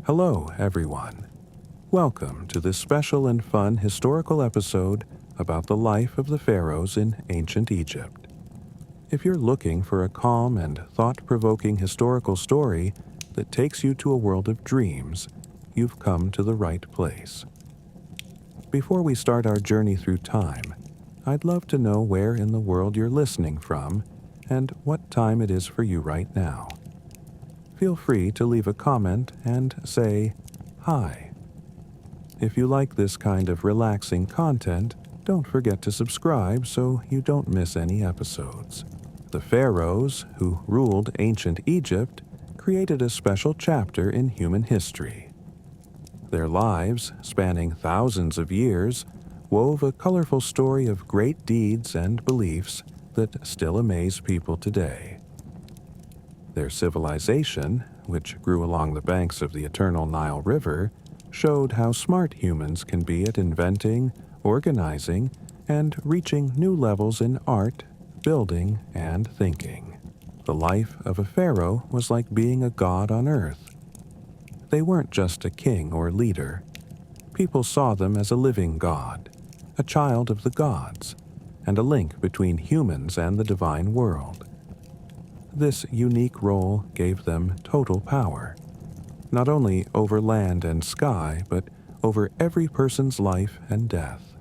Hello, everyone. Welcome to this special and fun historical episode about the life of the pharaohs in ancient Egypt. If you're looking for a calm and thought-provoking historical story that takes you to a world of dreams, you've come to the right place. Before we start our journey through time, I'd love to know where in the world you're listening from and what time it is for you right now. Feel free to leave a comment and say, "Hi." If you like this kind of relaxing content, don't forget to subscribe so you don't miss any episodes. The pharaohs, who ruled ancient Egypt, created a special chapter in human history. Their lives, spanning thousands of years, wove a colorful story of great deeds and beliefs that still amaze people today. Their civilization, which grew along the banks of the eternal Nile River, showed how smart humans can be at inventing, organizing, and reaching new levels in art, building, and thinking. The life of a pharaoh was like being a god on earth. They weren't just a king or leader. People saw them as a living god, a child of the gods, and a link between humans and the divine world. This unique role gave them total power, not only over land and sky, but over every person's life and death.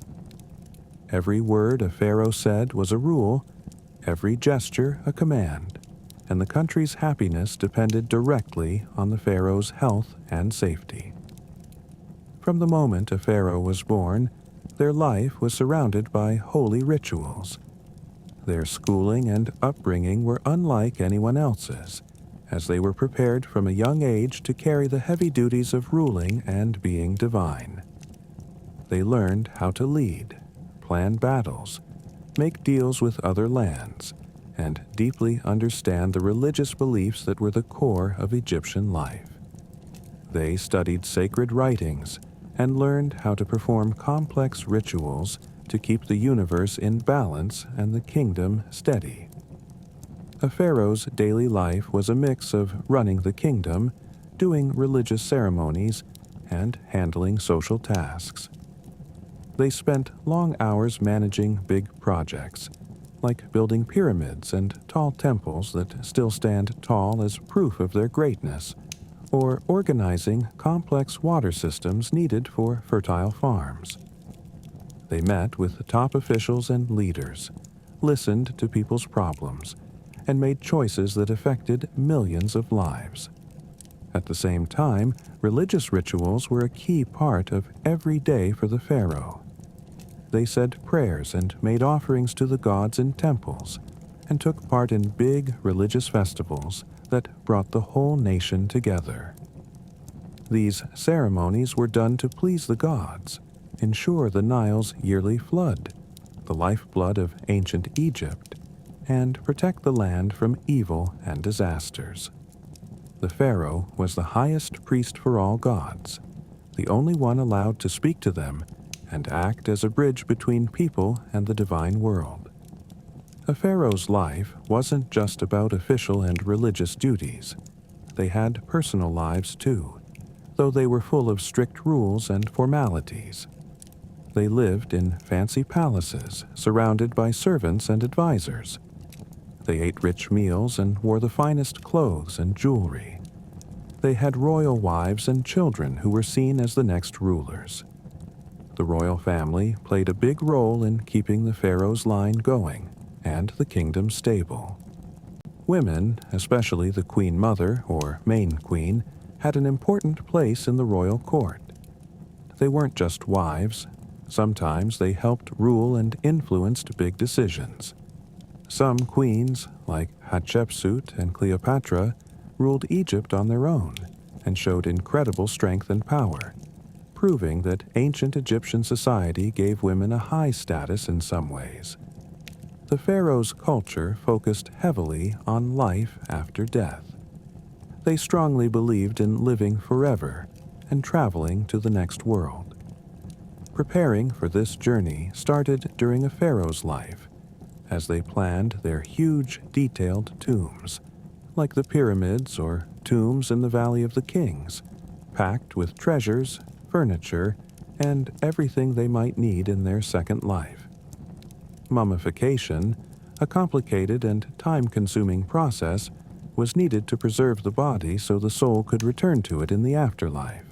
Every word a pharaoh said was a rule, every gesture a command, and the country's happiness depended directly on the pharaoh's health and safety. From the moment a pharaoh was born, their life was surrounded by holy rituals. Their schooling and upbringing were unlike anyone else's, as they were prepared from a young age to carry the heavy duties of ruling and being divine. They learned how to lead, plan battles, make deals with other lands, and deeply understand the religious beliefs that were the core of Egyptian life. They studied sacred writings and learned how to perform complex rituals to keep the universe in balance and the kingdom steady. A pharaoh's daily life was a mix of running the kingdom, doing religious ceremonies, and handling social tasks. They spent long hours managing big projects, like building pyramids and tall temples that still stand tall as proof of their greatness, or organizing complex water systems needed for fertile farms. They met with top officials and leaders, listened to people's problems, and made choices that affected millions of lives. At the same time, religious rituals were a key part of every day for the pharaoh. They said prayers and made offerings to the gods in temples, and took part in big religious festivals that brought the whole nation together. These ceremonies were done to please the gods, ensure the Nile's yearly flood, the lifeblood of ancient Egypt, and protect the land from evil and disasters. The pharaoh was the highest priest for all gods, the only one allowed to speak to them and act as a bridge between people and the divine world. A pharaoh's life wasn't just about official and religious duties. They had personal lives too, though they were full of strict rules and formalities. They lived in fancy palaces, surrounded by servants and advisors. They ate rich meals and wore the finest clothes and jewelry. They had royal wives and children who were seen as the next rulers. The royal family played a big role in keeping the pharaoh's line going and the kingdom stable. Women, especially the queen mother or main queen, had an important place in the royal court. They weren't just wives. Sometimes they helped rule and influenced big decisions. Some queens, like Hatshepsut and Cleopatra, ruled Egypt on their own and showed incredible strength and power, proving that ancient Egyptian society gave women a high status in some ways. The pharaoh's culture focused heavily on life after death. They strongly believed in living forever and traveling to the next world. Preparing for this journey started during a pharaoh's life, as they planned their huge, detailed tombs, like the pyramids or tombs in the Valley of the Kings, packed with treasures, furniture, and everything they might need in their second life. Mummification, a complicated and time-consuming process, was needed to preserve the body so the soul could return to it in the afterlife.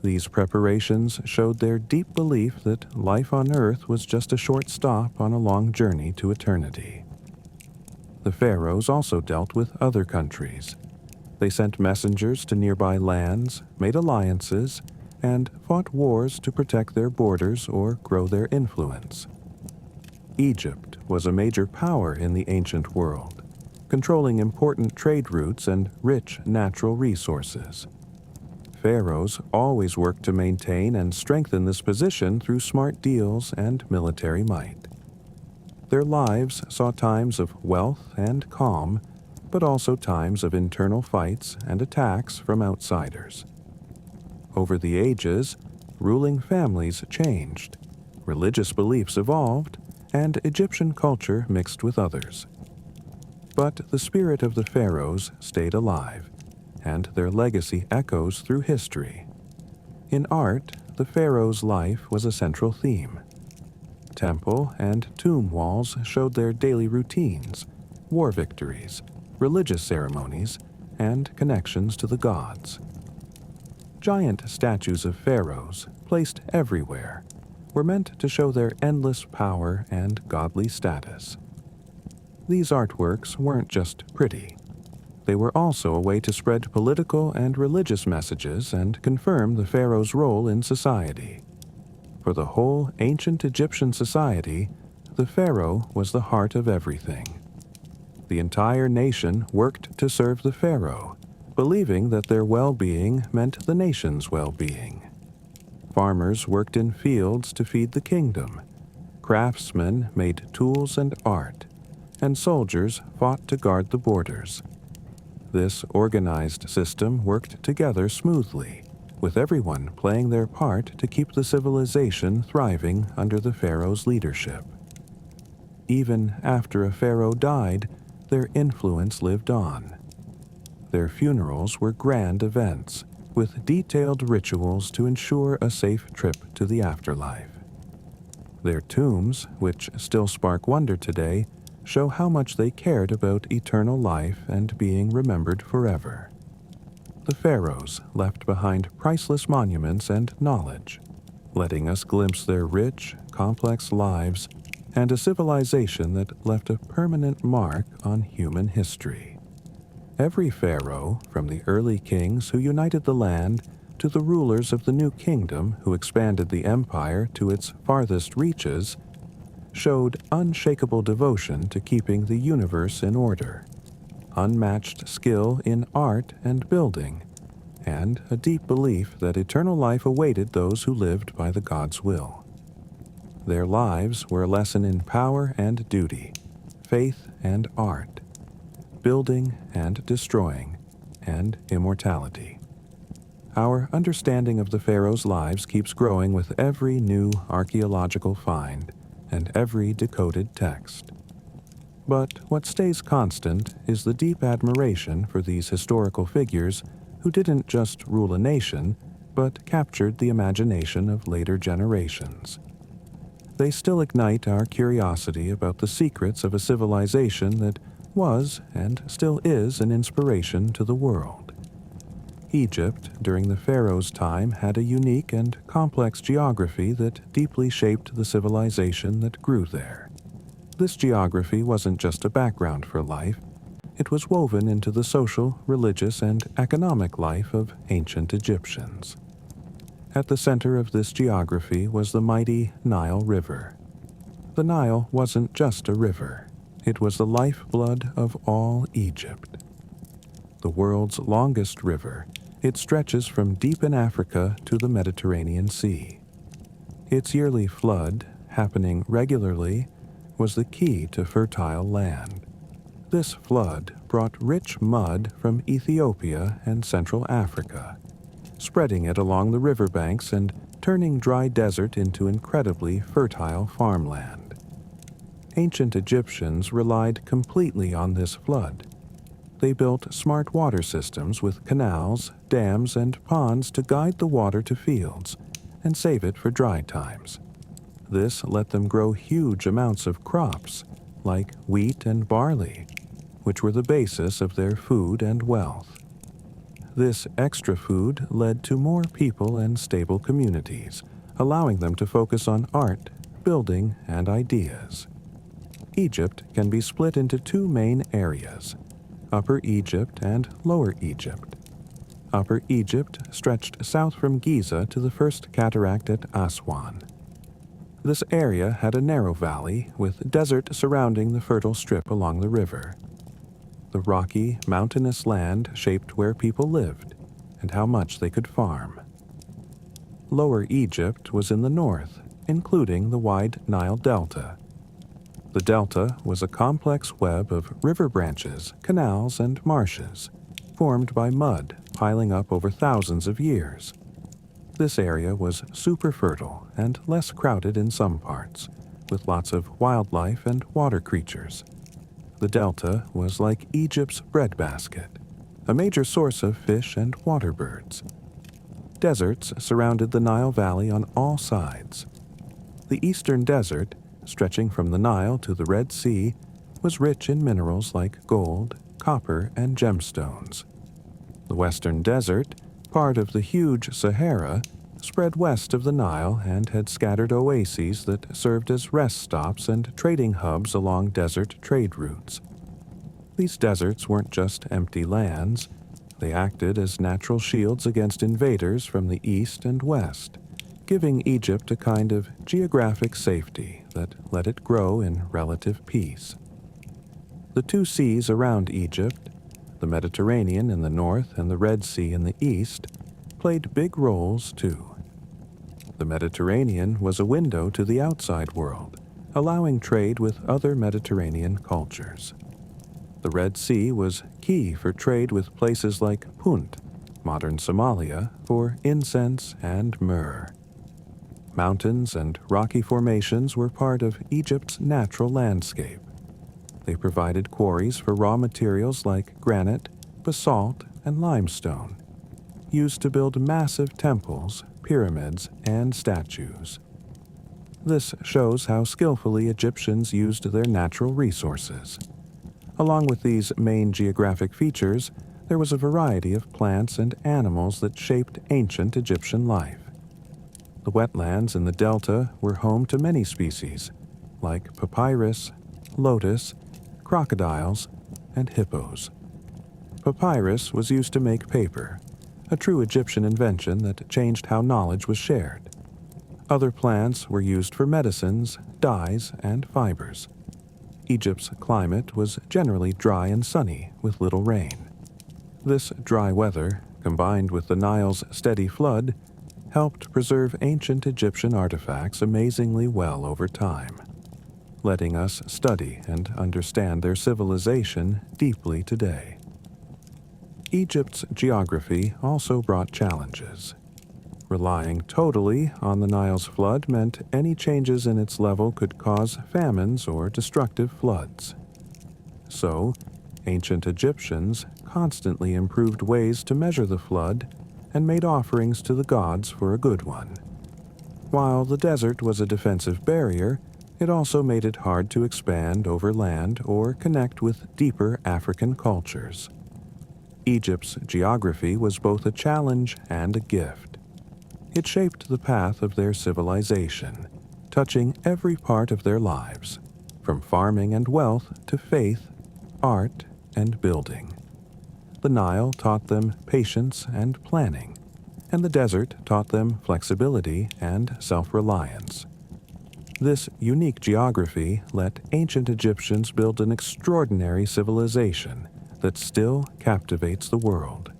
These preparations showed their deep belief that life on earth was just a short stop on a long journey to eternity. The pharaohs also dealt with other countries. They sent messengers to nearby lands, made alliances, and fought wars to protect their borders or grow their influence. Egypt was a major power in the ancient world, controlling important trade routes and rich natural resources. Pharaohs always worked to maintain and strengthen this position through smart deals and military might. Their lives saw times of wealth and calm, but also times of internal fights and attacks from outsiders. Over the ages, ruling families changed, religious beliefs evolved, and Egyptian culture mixed with others. But the spirit of the pharaohs stayed alive, and their legacy echoes through history. In art, the pharaoh's life was a central theme. Temple and tomb walls showed their daily routines, war victories, religious ceremonies, and connections to the gods. Giant statues of pharaohs, placed everywhere, were meant to show their endless power and godly status. These artworks weren't just pretty. They were also a way to spread political and religious messages and confirm the pharaoh's role in society. For the whole ancient Egyptian society, the pharaoh was the heart of everything. The entire nation worked to serve the pharaoh, believing that their well-being meant the nation's well-being. Farmers worked in fields to feed the kingdom. Craftsmen made tools and art, and soldiers fought to guard the borders. This organized system worked together smoothly, with everyone playing their part to keep the civilization thriving under the pharaoh's leadership. Even after a pharaoh died, their influence lived on. Their funerals were grand events, with detailed rituals to ensure a safe trip to the afterlife. Their tombs, which still spark wonder today, show how much they cared about eternal life and being remembered forever. The pharaohs left behind priceless monuments and knowledge, letting us glimpse their rich, complex lives and a civilization that left a permanent mark on human history. Every pharaoh, from the early kings who united the land to the rulers of the new kingdom who expanded the empire to its farthest reaches, showed unshakable devotion to keeping the universe in order, unmatched skill in art and building, and a deep belief that eternal life awaited those who lived by the God's will. Their lives were a lesson in power and duty, faith and art, building and destroying, and immortality. Our understanding of the pharaohs' lives keeps growing with every new archaeological find and every decoded text. But what stays constant is the deep admiration for these historical figures who didn't just rule a nation, but captured the imagination of later generations. They still ignite our curiosity about the secrets of a civilization that was and still is an inspiration to the world. Egypt, during the pharaoh's time, had a unique and complex geography that deeply shaped the civilization that grew there. This geography wasn't just a background for life, it was woven into the social, religious, and economic life of ancient Egyptians. At the center of this geography was the mighty Nile River. The Nile wasn't just a river, it was the lifeblood of all Egypt. The world's longest river, it stretches from deep in Africa to the Mediterranean Sea. Its yearly flood, happening regularly, was the key to fertile land. This flood brought rich mud from Ethiopia and Central Africa, spreading it along the riverbanks and turning dry desert into incredibly fertile farmland. Ancient Egyptians relied completely on this flood. they built smart water systems with canals, dams, and ponds to guide the water to fields and save it for dry times. This let them grow huge amounts of crops, like wheat and barley, which were the basis of their food and wealth. This extra food led to more people and stable communities, allowing them to focus on art, building, and ideas. Egypt can be split into two main areas, Upper Egypt and Lower Egypt. Upper Egypt stretched south from Giza to the first cataract at Aswan. This area had a narrow valley with desert surrounding the fertile strip along the river. The rocky, mountainous land shaped where people lived and how much they could farm. Lower Egypt was in the north, including the wide Nile Delta. The delta was a complex web of river branches, canals, and marshes, formed by mud piling up over thousands of years. This area was super fertile and less crowded in some parts, with lots of wildlife and water creatures. The delta was like Egypt's breadbasket, a major source of fish and water birds. Deserts surrounded the Nile Valley on all sides. The eastern desert, stretching from the Nile to the Red Sea, was rich in minerals like gold, copper, and gemstones. The western desert, part of the huge Sahara, spread west of the Nile and had scattered oases that served as rest stops and trading hubs along desert trade routes. These deserts weren't just empty lands. They acted as natural shields against invaders from the east and west, giving Egypt a kind of geographic safety that let it grow in relative peace. The two seas around Egypt, the Mediterranean in the north and the Red Sea in the east, played big roles too. The Mediterranean was a window to the outside world, allowing trade with other Mediterranean cultures. The Red Sea was key for trade with places like Punt, modern Somalia, for incense and myrrh. Mountains and rocky formations were part of Egypt's natural landscape. They provided quarries for raw materials like granite, basalt, and limestone, used to build massive temples, pyramids, and statues. This shows how skillfully Egyptians used their natural resources. Along with these main geographic features, there was a variety of plants and animals that shaped ancient Egyptian life. The wetlands in the delta were home to many species, like papyrus, lotus, crocodiles, and hippos. Papyrus was used to make paper, a true Egyptian invention that changed how knowledge was shared. Other plants were used for medicines, dyes, and fibers. Egypt's climate was generally dry and sunny, with little rain. This dry weather, combined with the Nile's steady flood, helped preserve ancient Egyptian artifacts amazingly well over time, letting us study and understand their civilization deeply today. Egypt's geography also brought challenges. Relying totally on the Nile's flood meant any changes in its level could cause famines or destructive floods. So, ancient Egyptians constantly improved ways to measure the flood and made offerings to the gods for a good one. While the desert was a defensive barrier, it also made it hard to expand over land or connect with deeper African cultures. Egypt's geography was both a challenge and a gift. It shaped the path of their civilization, touching every part of their lives, from farming and wealth to faith, art, and building. The Nile taught them patience and planning, and the desert taught them flexibility and self-reliance. This unique geography let ancient Egyptians build an extraordinary civilization that still captivates the world,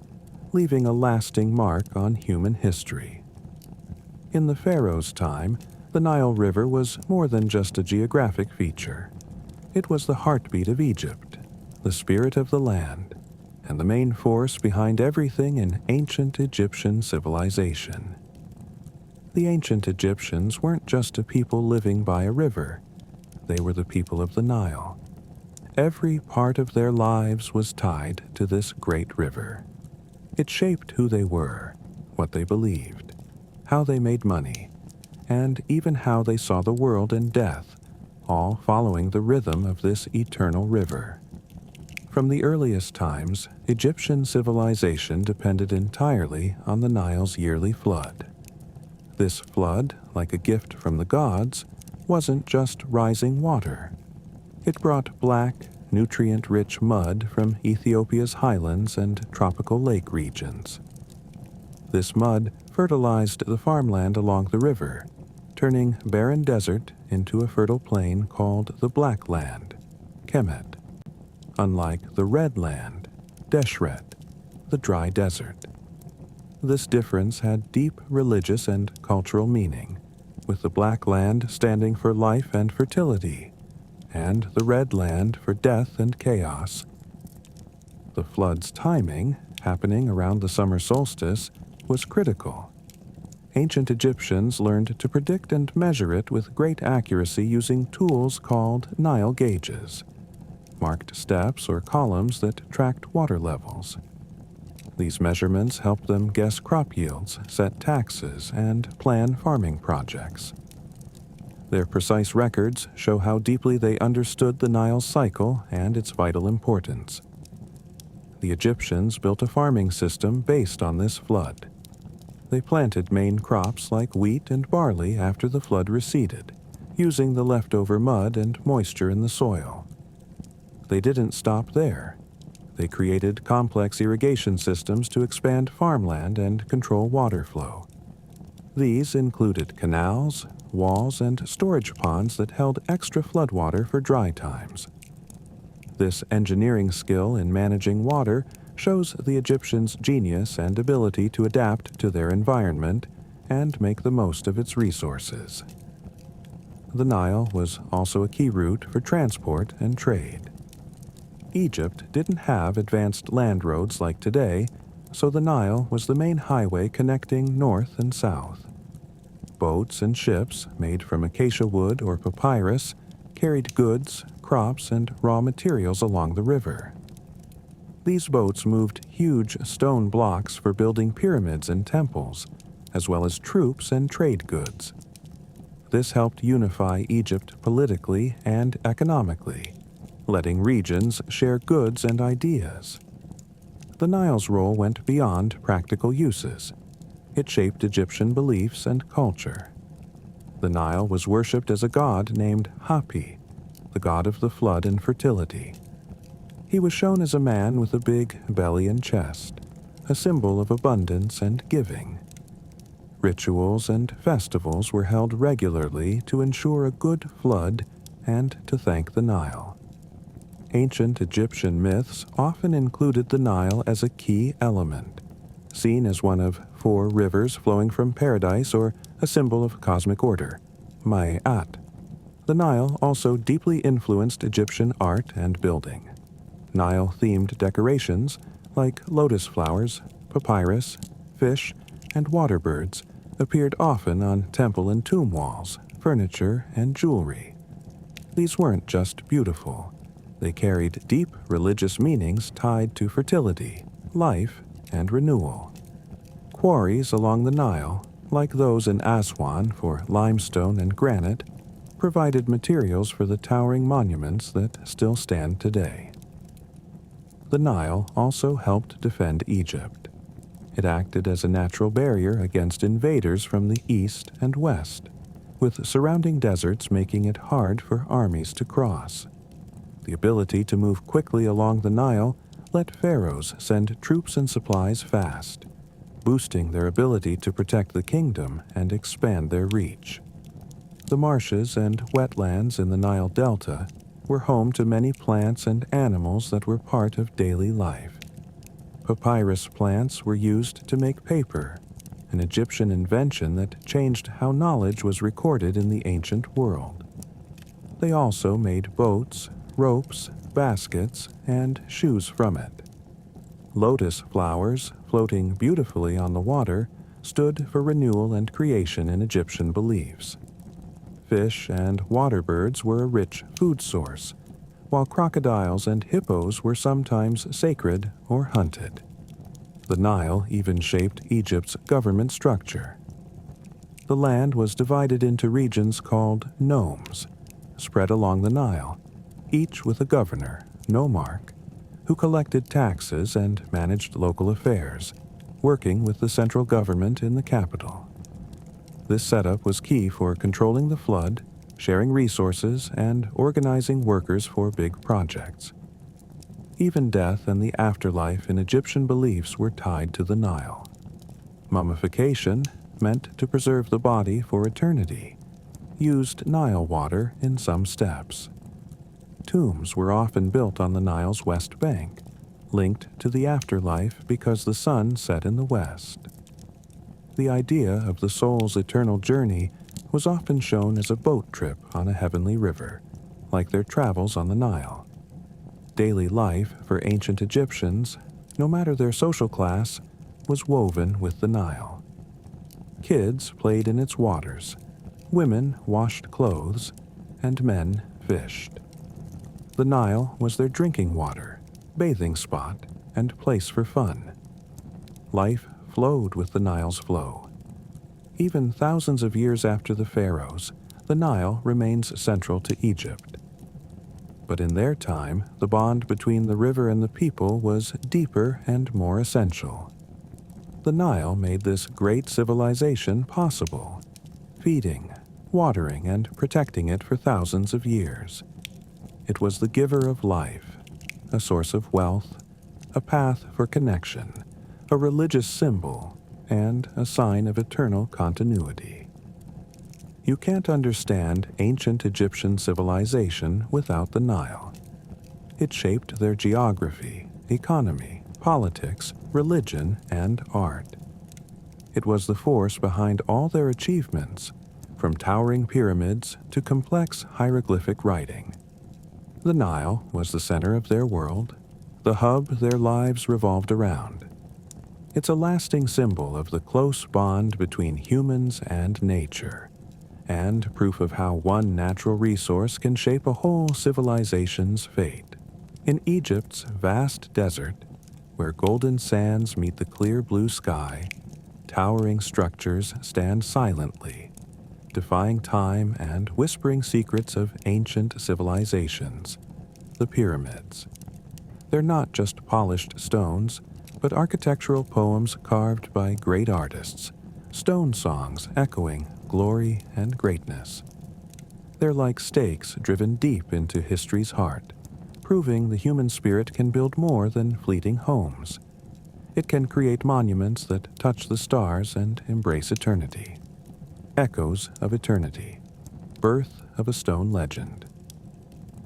leaving a lasting mark on human history. In the Pharaoh's time, the Nile River was more than just a geographic feature. It was the heartbeat of Egypt, the spirit of the land, and the main force behind everything in ancient Egyptian civilization. The ancient Egyptians weren't just a people living by a river. They were the people of the Nile. Every part of their lives was tied to this great river. It shaped who they were, what they believed, how they made money, and even how they saw the world and death, all following the rhythm of this eternal river. From the earliest times, Egyptian civilization depended entirely on the Nile's yearly flood. This flood, like a gift from the gods, wasn't just rising water. It brought black, nutrient-rich mud from Ethiopia's highlands and tropical lake regions. This mud fertilized the farmland along the river, turning barren desert into a fertile plain called the Black Land, Kemet, unlike the Red Land, Deshret, the dry desert. This difference had deep religious and cultural meaning, with the Black Land standing for life and fertility, and the Red Land for death and chaos. The flood's timing, happening around the summer solstice, was critical. Ancient Egyptians learned to predict and measure it with great accuracy using tools called Nile gauges, marked steps or columns that tracked water levels. These measurements helped them guess crop yields, set taxes, and plan farming projects. Their precise records show how deeply they understood the Nile's cycle and its vital importance. The Egyptians built a farming system based on this flood. They planted main crops like wheat and barley after the flood receded, using the leftover mud and moisture in the soil. They didn't stop there. They created complex irrigation systems to expand farmland and control water flow. These included canals, walls, and storage ponds that held extra floodwater for dry times. This engineering skill in managing water shows the Egyptians' genius and ability to adapt to their environment and make the most of its resources. The Nile was also a key route for transport and trade. Egypt didn't have advanced land roads like today, so the Nile was the main highway connecting north and south. Boats and ships made from acacia wood or papyrus carried goods, crops, and raw materials along the river. These boats moved huge stone blocks for building pyramids and temples, as well as troops and trade goods. This helped unify Egypt politically and economically, letting regions share goods and ideas. The Nile's role went beyond practical uses. It shaped Egyptian beliefs and culture. The Nile was worshipped as a god named Hapi, the god of the flood and fertility. He was shown as a man with a big belly and chest, a symbol of abundance and giving. Rituals and festivals were held regularly to ensure a good flood and to thank the Nile. Ancient Egyptian myths often included the Nile as a key element, seen as one of 4 rivers flowing from paradise or a symbol of cosmic order, Ma'at. The Nile also deeply influenced Egyptian art and building. Nile-themed decorations, like lotus flowers, papyrus, fish, and water birds, appeared often on temple and tomb walls, furniture, and jewelry. These weren't just beautiful. They carried deep religious meanings tied to fertility, life, and renewal. Quarries along the Nile, like those in Aswan for limestone and granite, provided materials for the towering monuments that still stand today. The Nile also helped defend Egypt. It acted as a natural barrier against invaders from the east and west, with surrounding deserts making it hard for armies to cross. The ability to move quickly along the Nile let pharaohs send troops and supplies fast, boosting their ability to protect the kingdom and expand their reach. The marshes and wetlands in the Nile Delta were home to many plants and animals that were part of daily life. Papyrus plants were used to make paper, an Egyptian invention that changed how knowledge was recorded in the ancient world. They also made boats, ropes, baskets, and shoes from it. Lotus flowers, floating beautifully on the water, stood for renewal and creation in Egyptian beliefs. Fish and water birds were a rich food source, while crocodiles and hippos were sometimes sacred or hunted. The Nile even shaped Egypt's government structure. The land was divided into regions called nomes, spread along the Nile, each with a governor, nomarch, who collected taxes and managed local affairs, working with the central government in the capital. This setup was key for controlling the flood, sharing resources, and organizing workers for big projects. Even death and the afterlife in Egyptian beliefs were tied to the Nile. Mummification, meant to preserve the body for eternity, used Nile water in some steps. Tombs were often built on the Nile's west bank, linked to the afterlife because the sun set in the west. The idea of the soul's eternal journey was often shown as a boat trip on a heavenly river, like their travels on the Nile. Daily life for ancient Egyptians, no matter their social class, was woven with the Nile. Kids played in its waters, women washed clothes, and men fished. The Nile was their drinking water, bathing spot, and place for fun. Life flowed with the Nile's flow. Even thousands of years after the pharaohs, the Nile remains central to Egypt. But in their time, the bond between the river and the people was deeper and more essential. The Nile made this great civilization possible, feeding, watering, and protecting it for thousands of years. It was the giver of life, a source of wealth, a path for connection, a religious symbol, and a sign of eternal continuity. You can't understand ancient Egyptian civilization without the Nile. It shaped their geography, economy, politics, religion, and art. It was the force behind all their achievements, from towering pyramids to complex hieroglyphic writing. The Nile was the center of their world, the hub their lives revolved around. It's a lasting symbol of the close bond between humans and nature, and proof of how one natural resource can shape a whole civilization's fate. In Egypt's vast desert, where golden sands meet the clear blue sky, towering structures stand silently, defying time and whispering secrets of ancient civilizations, the pyramids. They're not just polished stones, but architectural poems carved by great artists, stone songs echoing glory and greatness. They're like stakes driven deep into history's heart, proving the human spirit can build more than fleeting homes. It can create monuments that touch the stars and embrace eternity. Echoes of eternity, birth of a stone legend.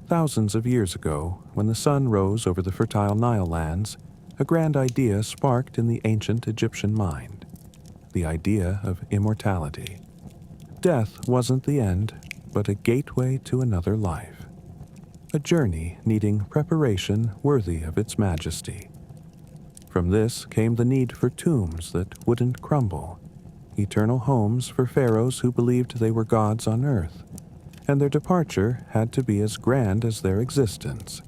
Thousands of years ago, when the sun rose over the fertile Nile lands, a grand idea sparked in the ancient Egyptian mind, the idea of immortality. Death wasn't the end, but a gateway to another life. A journey needing preparation worthy of its majesty. From this came the need for tombs that wouldn't crumble, eternal homes for pharaohs who believed they were gods on earth, and their departure had to be as grand as their existence.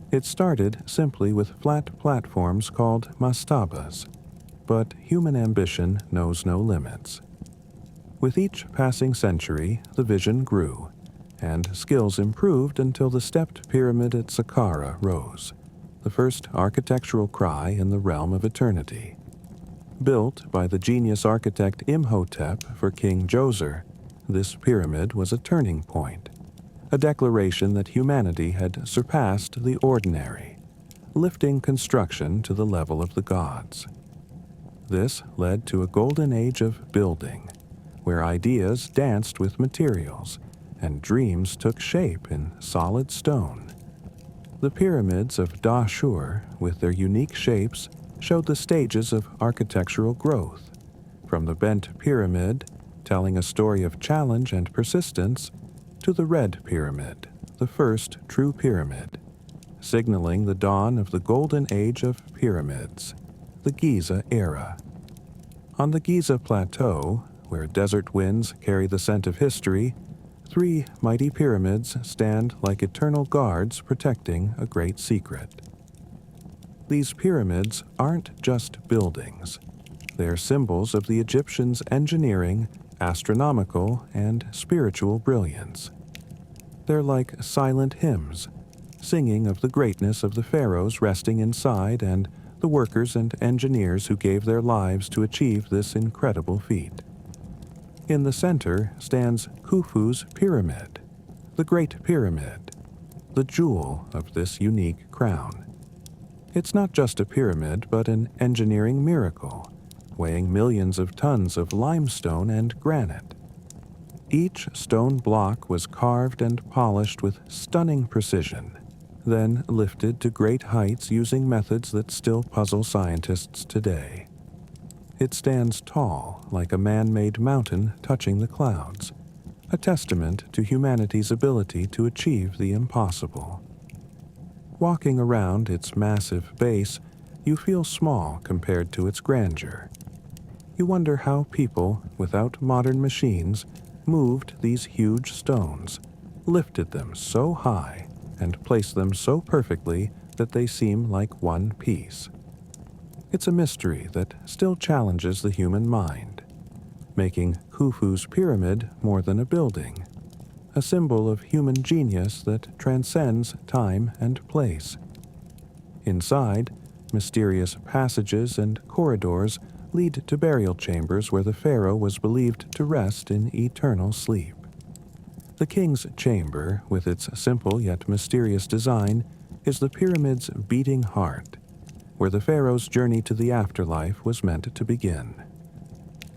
It started simply with flat platforms called mastabas, but human ambition knows no limits. With each passing century, the vision grew, and skills improved until the stepped pyramid at Saqqara rose, the first architectural cry in the realm of eternity. Built by the genius architect Imhotep for King Djoser, this pyramid was a turning point, a declaration that humanity had surpassed the ordinary, lifting construction to the level of the gods. This led to a golden age of building, where ideas danced with materials and dreams took shape in solid stone. The pyramids of Dahshur, with their unique shapes, showed the stages of architectural growth, from the bent pyramid, telling a story of challenge and persistence, to the red pyramid, the first true pyramid, signaling the dawn of the golden age of pyramids, the Giza era. On the Giza Plateau, where desert winds carry the scent of history, Three mighty pyramids stand like eternal guards protecting a great secret. These pyramids aren't just buildings. They're symbols of the Egyptians' engineering, astronomical, and spiritual brilliance. They're like silent hymns, singing of the greatness of the pharaohs resting inside and the workers and engineers who gave their lives to achieve this incredible feat. In the center stands Khufu's Pyramid, the Great Pyramid, the jewel of this unique crown. It's not just a pyramid, but an engineering miracle, weighing millions of tons of limestone and granite. Each stone block was carved and polished with stunning precision, then lifted to great heights using methods that still puzzle scientists today. It stands tall, like a man-made mountain touching the clouds, a testament to humanity's ability to achieve the impossible. Walking around its massive base, you feel small compared to its grandeur. You wonder how people, without modern machines, moved these huge stones, lifted them so high, and placed them so perfectly that they seem like one piece. It's a mystery that still challenges the human mind, making Khufu's pyramid more than a building, a symbol of human genius that transcends time and place. Inside, mysterious passages and corridors lead to burial chambers where the pharaoh was believed to rest in eternal sleep. The king's chamber, with its simple yet mysterious design, is the pyramid's beating heart, where the pharaoh's journey to the afterlife was meant to begin.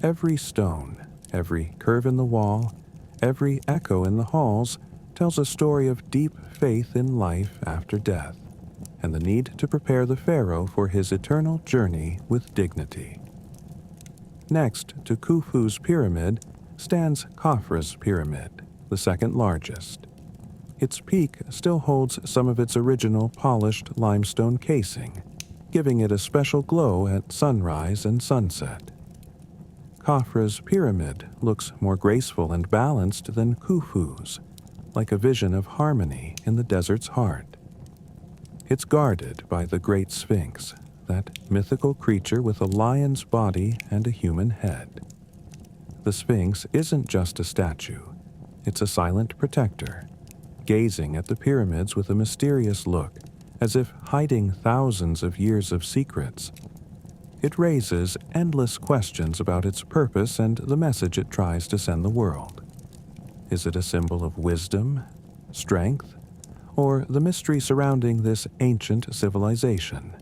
Every stone, every curve in the wall, every echo in the halls tells a story of deep faith in life after death, and the need to prepare the pharaoh for his eternal journey with dignity. Next to Khufu's pyramid stands Khafre's pyramid, the second largest. Its peak still holds some of its original polished limestone casing, giving it a special glow at sunrise and sunset. Khafre's pyramid looks more graceful and balanced than Khufu's, like a vision of harmony in the desert's heart. It's guarded by the Great Sphinx, that mythical creature with a lion's body and a human head. The Sphinx isn't just a statue, it's a silent protector, gazing at the pyramids with a mysterious look, as if hiding thousands of years of secrets. It raises endless questions about its purpose and the message it tries to send the world. Is it a symbol of wisdom, strength, or the mystery surrounding this ancient civilization?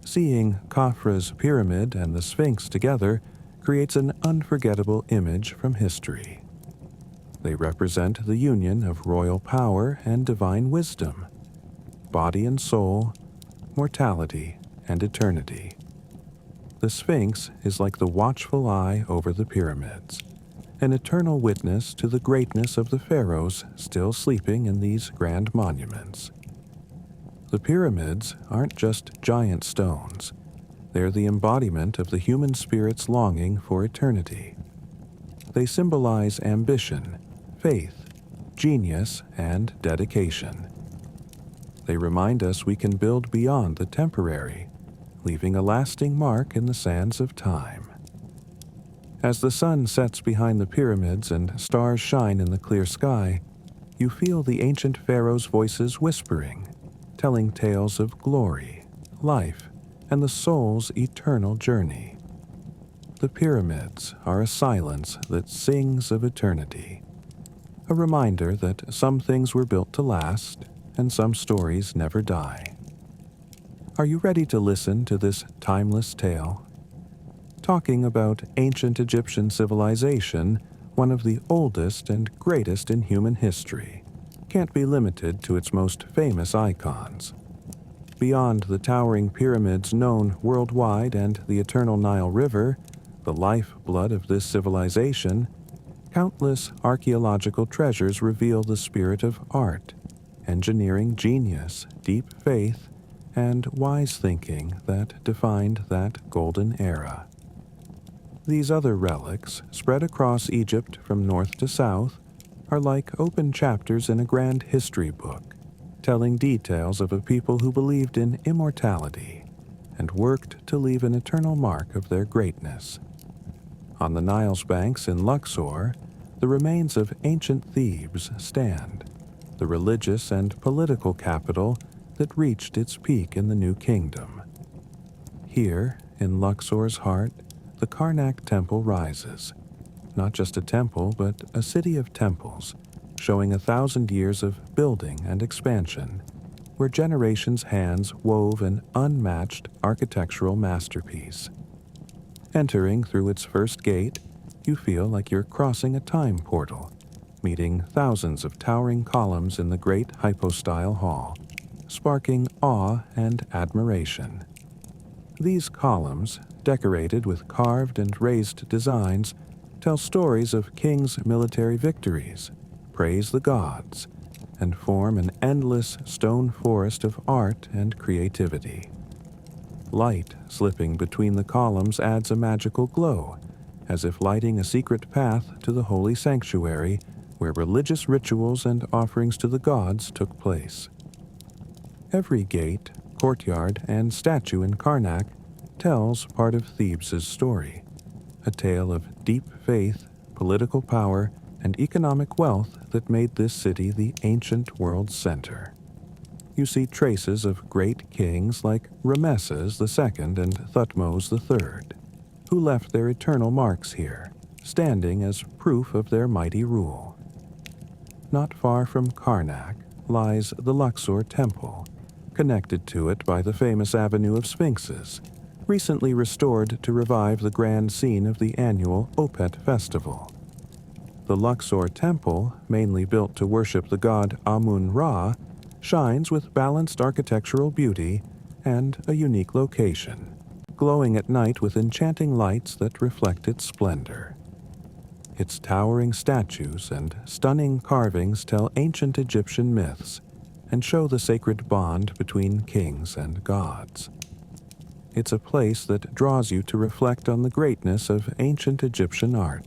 Seeing Khafre's pyramid and the Sphinx together creates an unforgettable image from history. They represent the union of royal power and divine wisdom, body and soul, mortality and eternity. The Sphinx is like the watchful eye over the pyramids, an eternal witness to the greatness of the pharaohs still sleeping in these grand monuments. The pyramids aren't just giant stones. They're the embodiment of the human spirit's longing for eternity. They symbolize ambition, faith, genius, and dedication. They remind us we can build beyond the temporary, leaving a lasting mark in the sands of time. As the sun sets behind the pyramids and stars shine in the clear sky, you feel the ancient pharaohs' voices whispering, telling tales of glory, life, and the soul's eternal journey. The pyramids are a silence that sings of eternity, a reminder that some things were built to last and some stories never die. Are you ready to listen to this timeless tale? Talking about ancient Egyptian civilization, one of the oldest and greatest in human history, can't be limited to its most famous icons. Beyond the towering pyramids known worldwide and the eternal Nile River, the lifeblood of this civilization, countless archaeological treasures reveal the spirit of art, engineering genius, deep faith, and wise thinking that defined that golden era. These other relics, spread across Egypt from north to south, are like open chapters in a grand history book, telling details of a people who believed in immortality and worked to leave an eternal mark of their greatness. On the Nile's banks in Luxor, the remains of ancient Thebes stand, the religious and political capital that reached its peak in the New Kingdom. Here, in Luxor's heart, the Karnak Temple rises. Not just a temple, but a city of temples, showing 1,000 years of building and expansion, where generations' hands wove an unmatched architectural masterpiece. Entering through its first gate, you feel like you're crossing a time portal, meeting thousands of towering columns in the great hypostyle hall, sparking awe and admiration. These columns, decorated with carved and raised designs, tell stories of kings' military victories, praise the gods, and form an endless stone forest of art and creativity. Light slipping between the columns adds a magical glow, as if lighting a secret path to the holy sanctuary where religious rituals and offerings to the gods took place. Every gate, courtyard, and statue in Karnak tells part of Thebes' story, a tale of deep faith, political power, and economic wealth that made this city the ancient world's center. You see traces of great kings like Rameses II and Thutmose III, who left their eternal marks here, standing as proof of their mighty rule. Not far from Karnak lies the Luxor Temple, connected to it by the famous Avenue of Sphinxes, recently restored to revive the grand scene of the annual Opet Festival. The Luxor Temple, mainly built to worship the god Amun-Ra, shines with balanced architectural beauty and a unique location, glowing at night with enchanting lights that reflect its splendor. Its towering statues and stunning carvings tell ancient Egyptian myths and show the sacred bond between kings and gods. It's a place that draws you to reflect on the greatness of ancient Egyptian art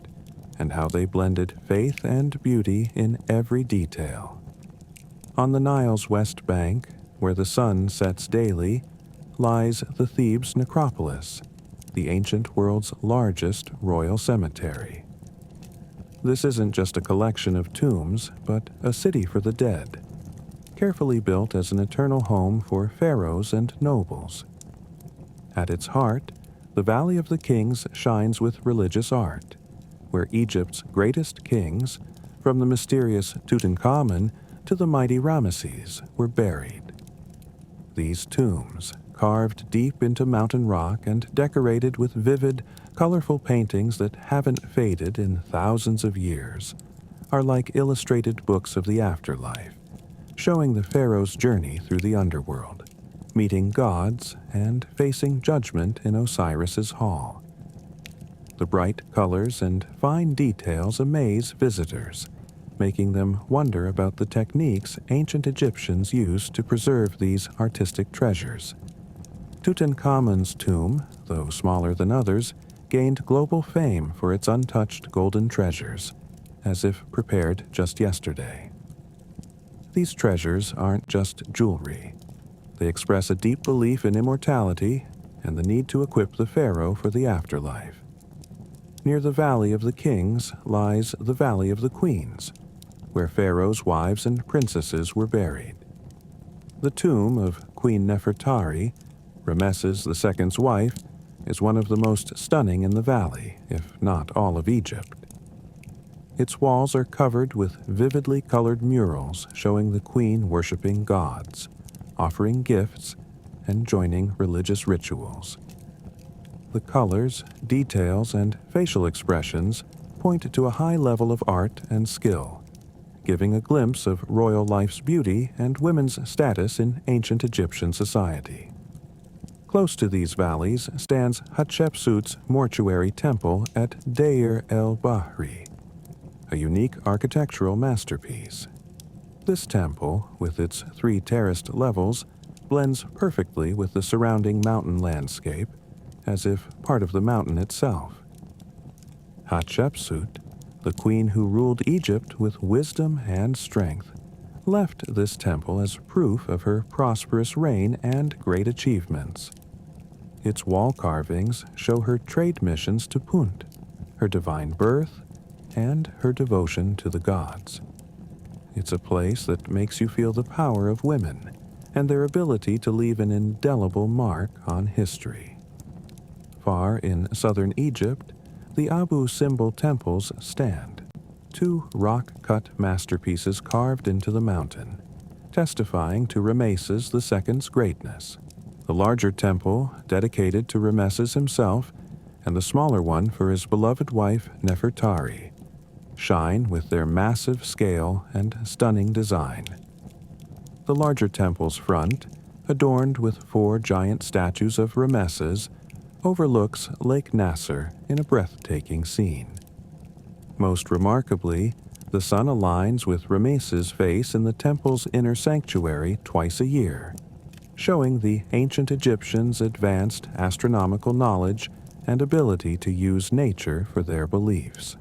and how they blended faith and beauty in every detail. On the Nile's west bank, where the sun sets daily, lies the Thebes Necropolis, the ancient world's largest royal cemetery. This isn't just a collection of tombs, but a city for the dead, carefully built as an eternal home for pharaohs and nobles. At its heart, the Valley of the Kings shines with religious art, where Egypt's greatest kings, from the mysterious Tutankhamun to the mighty Ramesses, were buried. These tombs, carved deep into mountain rock and decorated with vivid, colorful paintings that haven't faded in thousands of years, are like illustrated books of the afterlife, showing the pharaoh's journey through the underworld, meeting gods and facing judgment in Osiris's hall. The bright colors and fine details amaze visitors, making them wonder about the techniques ancient Egyptians used to preserve these artistic treasures. Tutankhamun's tomb, though smaller than others, gained global fame for its untouched golden treasures, as if prepared just yesterday. These treasures aren't just jewelry. They express a deep belief in immortality and the need to equip the pharaoh for the afterlife. Near the Valley of the Kings lies the Valley of the Queens, where pharaoh's wives and princesses were buried. The tomb of Queen Nefertari, Rameses II's wife, is one of the most stunning in the valley, if not all of Egypt. Its walls are covered with vividly colored murals showing the queen worshiping gods, offering gifts, and joining religious rituals. The colors, details, and facial expressions point to a high level of art and skill, giving a glimpse of royal life's beauty and women's status in ancient Egyptian society. Close to these valleys stands Hatshepsut's mortuary temple at Deir el-Bahri, a unique architectural masterpiece. This temple, with its 3 terraced levels, blends perfectly with the surrounding mountain landscape, as if part of the mountain itself. Hatshepsut, the queen who ruled Egypt with wisdom and strength, left this temple as proof of her prosperous reign and great achievements. Its wall carvings show her trade missions to Punt, her divine birth, and her devotion to the gods. It's a place that makes you feel the power of women and their ability to leave an indelible mark on history. Far in southern Egypt, the Abu Simbel temples stand, two rock-cut masterpieces carved into the mountain, testifying to Rameses II's greatness. The larger temple, dedicated to Rameses himself, and the smaller one for his beloved wife Nefertari, shine with their massive scale and stunning design. The larger temple's front, adorned with 4 giant statues of Rameses, overlooks Lake Nasser in a breathtaking scene. Most remarkably, the sun aligns with Rameses' face in the temple's inner sanctuary twice a year, showing the ancient Egyptians' advanced astronomical knowledge and ability to use nature for their beliefs.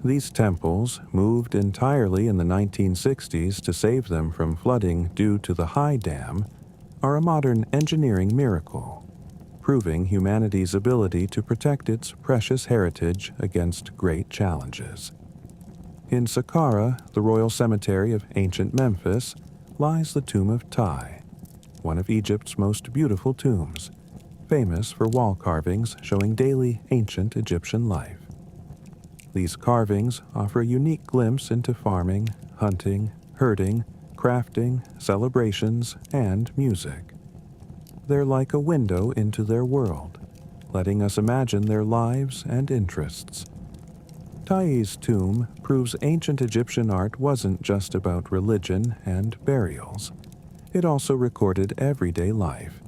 These temples, moved entirely in the 1960s to save them from flooding due to the High Dam, are a modern engineering miracle, proving humanity's ability to protect its precious heritage against great challenges. In Saqqara, the royal cemetery of ancient Memphis, lies the tomb of Tai, one of Egypt's most beautiful tombs, famous for wall carvings showing daily ancient Egyptian life. These carvings offer a unique glimpse into farming, hunting, herding, crafting, celebrations, and music. They're like a window into their world, letting us imagine their lives and interests. Tai's tomb proves ancient Egyptian art wasn't just about religion and burials. It also recorded everyday life,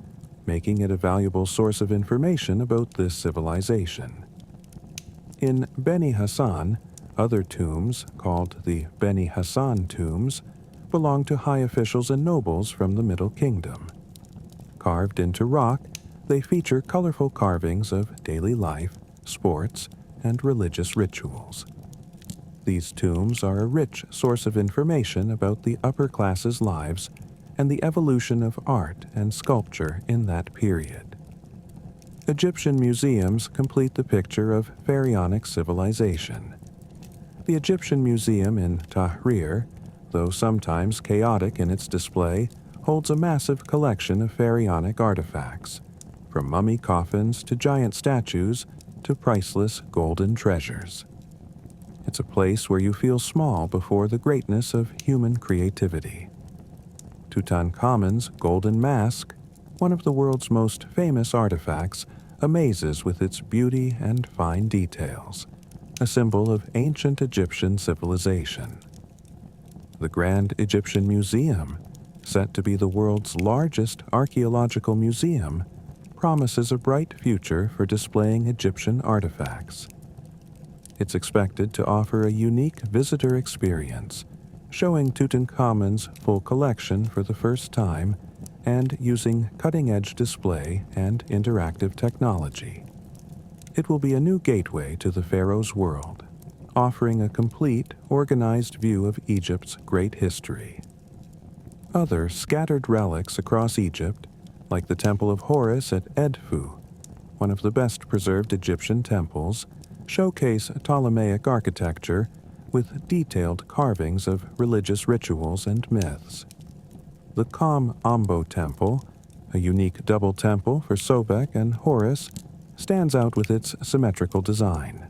making it a valuable source of information about this civilization. In Beni Hassan, other tombs, called the Beni Hassan tombs, belong to high officials and nobles from the Middle Kingdom. Carved into rock, they feature colorful carvings of daily life, sports, and religious rituals. These tombs are a rich source of information about the upper class's lives and the evolution of art and sculpture in that period. Egyptian museums complete the picture of pharaonic civilization. The Egyptian Museum in Tahrir, though sometimes chaotic in its display, holds a massive collection of pharaonic artifacts, from mummy coffins to giant statues to priceless golden treasures. It's a place where you feel small before the greatness of human creativity. Tutankhamun's golden mask, one of the world's most famous artifacts, amazes with its beauty and fine details, a symbol of ancient Egyptian civilization. The Grand Egyptian Museum, set to be the world's largest archaeological museum, promises a bright future for displaying Egyptian artifacts. It's expected to offer a unique visitor experience, showing Tutankhamun's full collection for the first time and using cutting-edge display and interactive technology. It will be a new gateway to the pharaoh's world, offering a complete, organized view of Egypt's great history. Other scattered relics across Egypt, like the Temple of Horus at Edfu, one of the best-preserved Egyptian temples, showcase Ptolemaic architecture with detailed carvings of religious rituals and myths. The Kam Ambo Temple, a unique double temple for Sobek and Horus, stands out with its symmetrical design.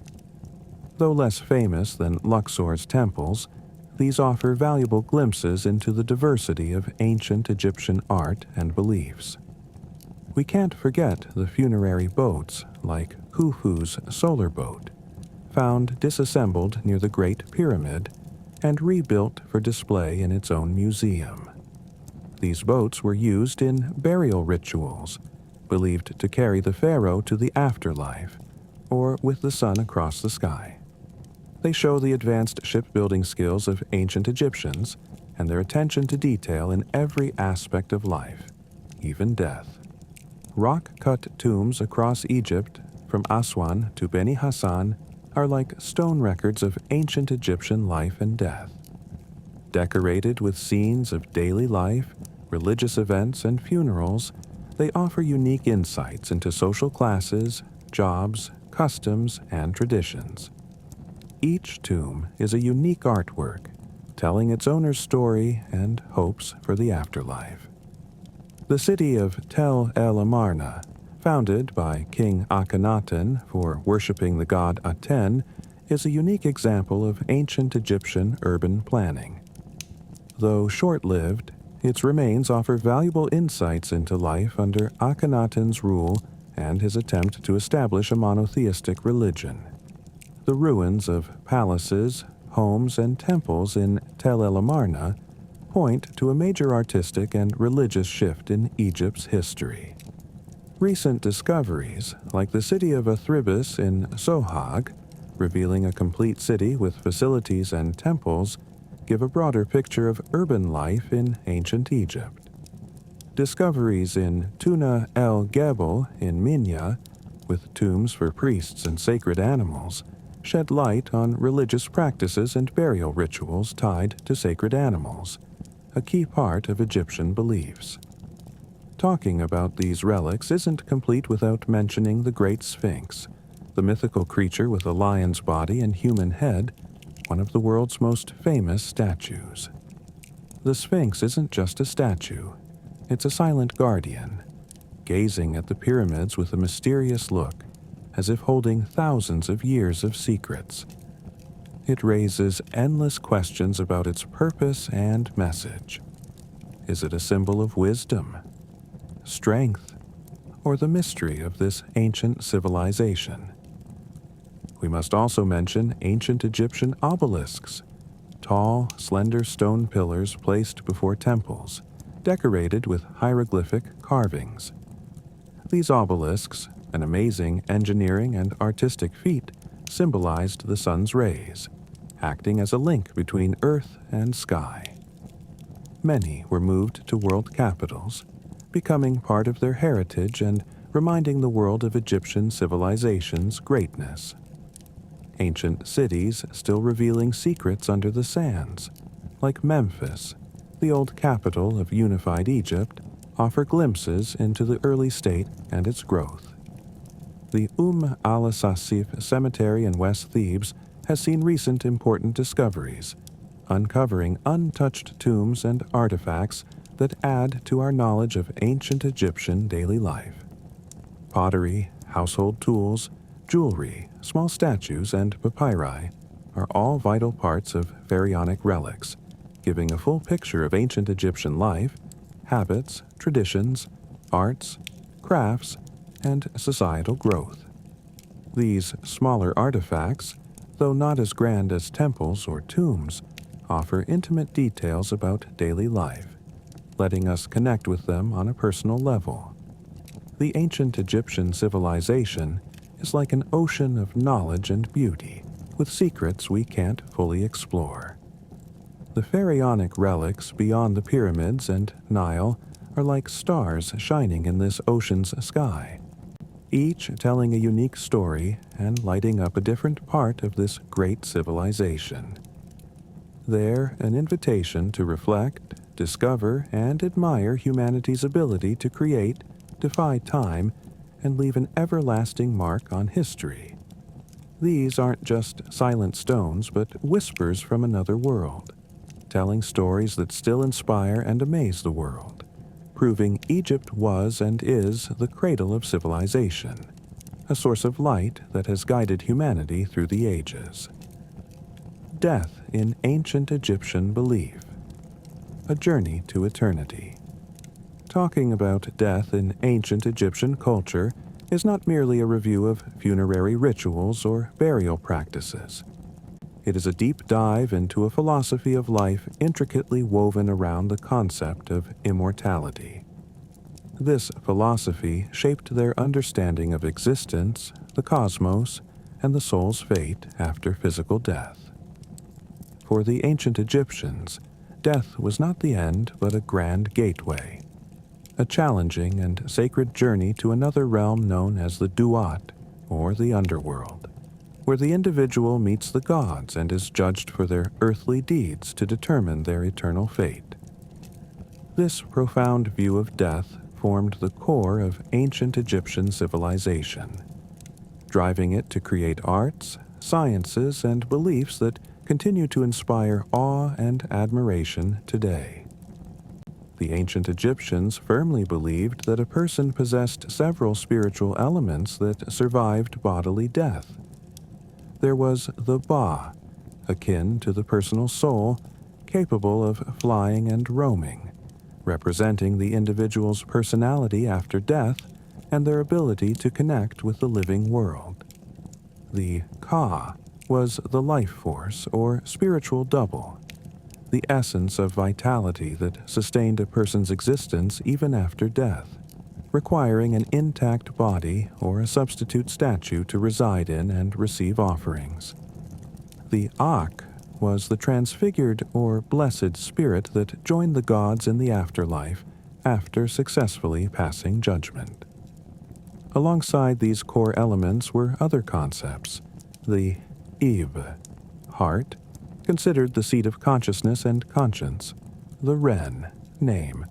Though less famous than Luxor's temples, these offer valuable glimpses into the diversity of ancient Egyptian art and beliefs. We can't forget the funerary boats like Khufu's solar boat, found disassembled near the Great Pyramid and rebuilt for display in its own museum. These boats were used in burial rituals, believed to carry the pharaoh to the afterlife, or with the sun across the sky. They show the advanced shipbuilding skills of ancient Egyptians and their attention to detail in every aspect of life, even death. Rock-cut tombs across Egypt, from Aswan to Beni Hassan, are like stone records of ancient Egyptian life and death. Decorated with scenes of daily life, religious events, and funerals, they offer unique insights into social classes, jobs, customs, and traditions. Each tomb is a unique artwork, telling its owner's story and hopes for the afterlife. The city of Tel El Amarna, founded by King Akhenaten for worshipping the god Aten, is a unique example of ancient Egyptian urban planning. Though short-lived, its remains offer valuable insights into life under Akhenaten's rule and his attempt to establish a monotheistic religion. The ruins of palaces, homes, and temples in Tel El Amarna point to a major artistic and religious shift in Egypt's history. Recent discoveries, like the city of Athribis in Sohag, revealing a complete city with facilities and temples, give a broader picture of urban life in ancient Egypt. Discoveries in Tuna el Gebel in Minya, with tombs for priests and sacred animals, shed light on religious practices and burial rituals tied to sacred animals, a key part of Egyptian beliefs. Talking about these relics isn't complete without mentioning the Great Sphinx, the mythical creature with a lion's body and human head, one of the world's most famous statues. The Sphinx isn't just a statue, it's a silent guardian, gazing at the pyramids with a mysterious look, as if holding thousands of years of secrets. It raises endless questions about its purpose and message. Is it a symbol of wisdom, strength, or the mystery of this ancient civilization? We must also mention ancient Egyptian obelisks, tall, slender stone pillars placed before temples, decorated with hieroglyphic carvings. These obelisks, an amazing engineering and artistic feat, symbolized the sun's rays, acting as a link between earth and sky. Many were moved to world capitals, becoming part of their heritage and reminding the world of Egyptian civilization's greatness. Ancient cities still revealing secrets under the sands, like Memphis, the old capital of unified Egypt, offer glimpses into the early state and its growth. The al-Asasif Cemetery in West Thebes has seen recent important discoveries, uncovering untouched tombs and artifacts that add to our knowledge of ancient Egyptian daily life. Pottery, household tools, jewelry, small statues, and papyri are all vital parts of pharaonic relics, giving a full picture of ancient Egyptian life, habits, traditions, arts, crafts, and societal growth. These smaller artifacts, though not as grand as temples or tombs, offer intimate details about daily life, letting us connect with them on a personal level. The ancient Egyptian civilization is like an ocean of knowledge and beauty, with secrets we can't fully explore. The pharaonic relics beyond the pyramids and Nile are like stars shining in this ocean's sky, each telling a unique story and lighting up a different part of this great civilization. They're an invitation to reflect, discover, and admire humanity's ability to create, defy time, and leave an everlasting mark on history. These aren't just silent stones, but whispers from another world, telling stories that still inspire and amaze the world, proving Egypt was and is the cradle of civilization, a source of light that has guided humanity through the ages. Death in ancient Egyptian belief. A journey to eternity. Talking about death in ancient Egyptian culture is not merely a review of funerary rituals or burial practices. It is a deep dive into a philosophy of life intricately woven around the concept of immortality. This philosophy shaped their understanding of existence, the cosmos, and the soul's fate after physical death. For the ancient Egyptians, death was not the end but a grand gateway, a challenging and sacred journey to another realm known as the Duat, or the underworld. where the individual meets the gods and is judged for their earthly deeds to determine their eternal fate. This profound view of death formed the core of ancient Egyptian civilization, driving it to create arts, sciences, and beliefs that continue to inspire awe and admiration today. The ancient Egyptians firmly believed that a person possessed several spiritual elements that survived bodily death. There was the Ba, akin to the personal soul, capable of flying and roaming, representing the individual's personality after death and their ability to connect with the living world. The Ka was the life force or spiritual double, the essence of vitality that sustained a person's existence even after death, requiring an intact body or a substitute statue to reside in and receive offerings. The Ak was the transfigured or blessed spirit that joined the gods in the afterlife after successfully passing judgment. Alongside these core elements were other concepts. The Ib, heart, considered the seat of consciousness and conscience. The Ren, name,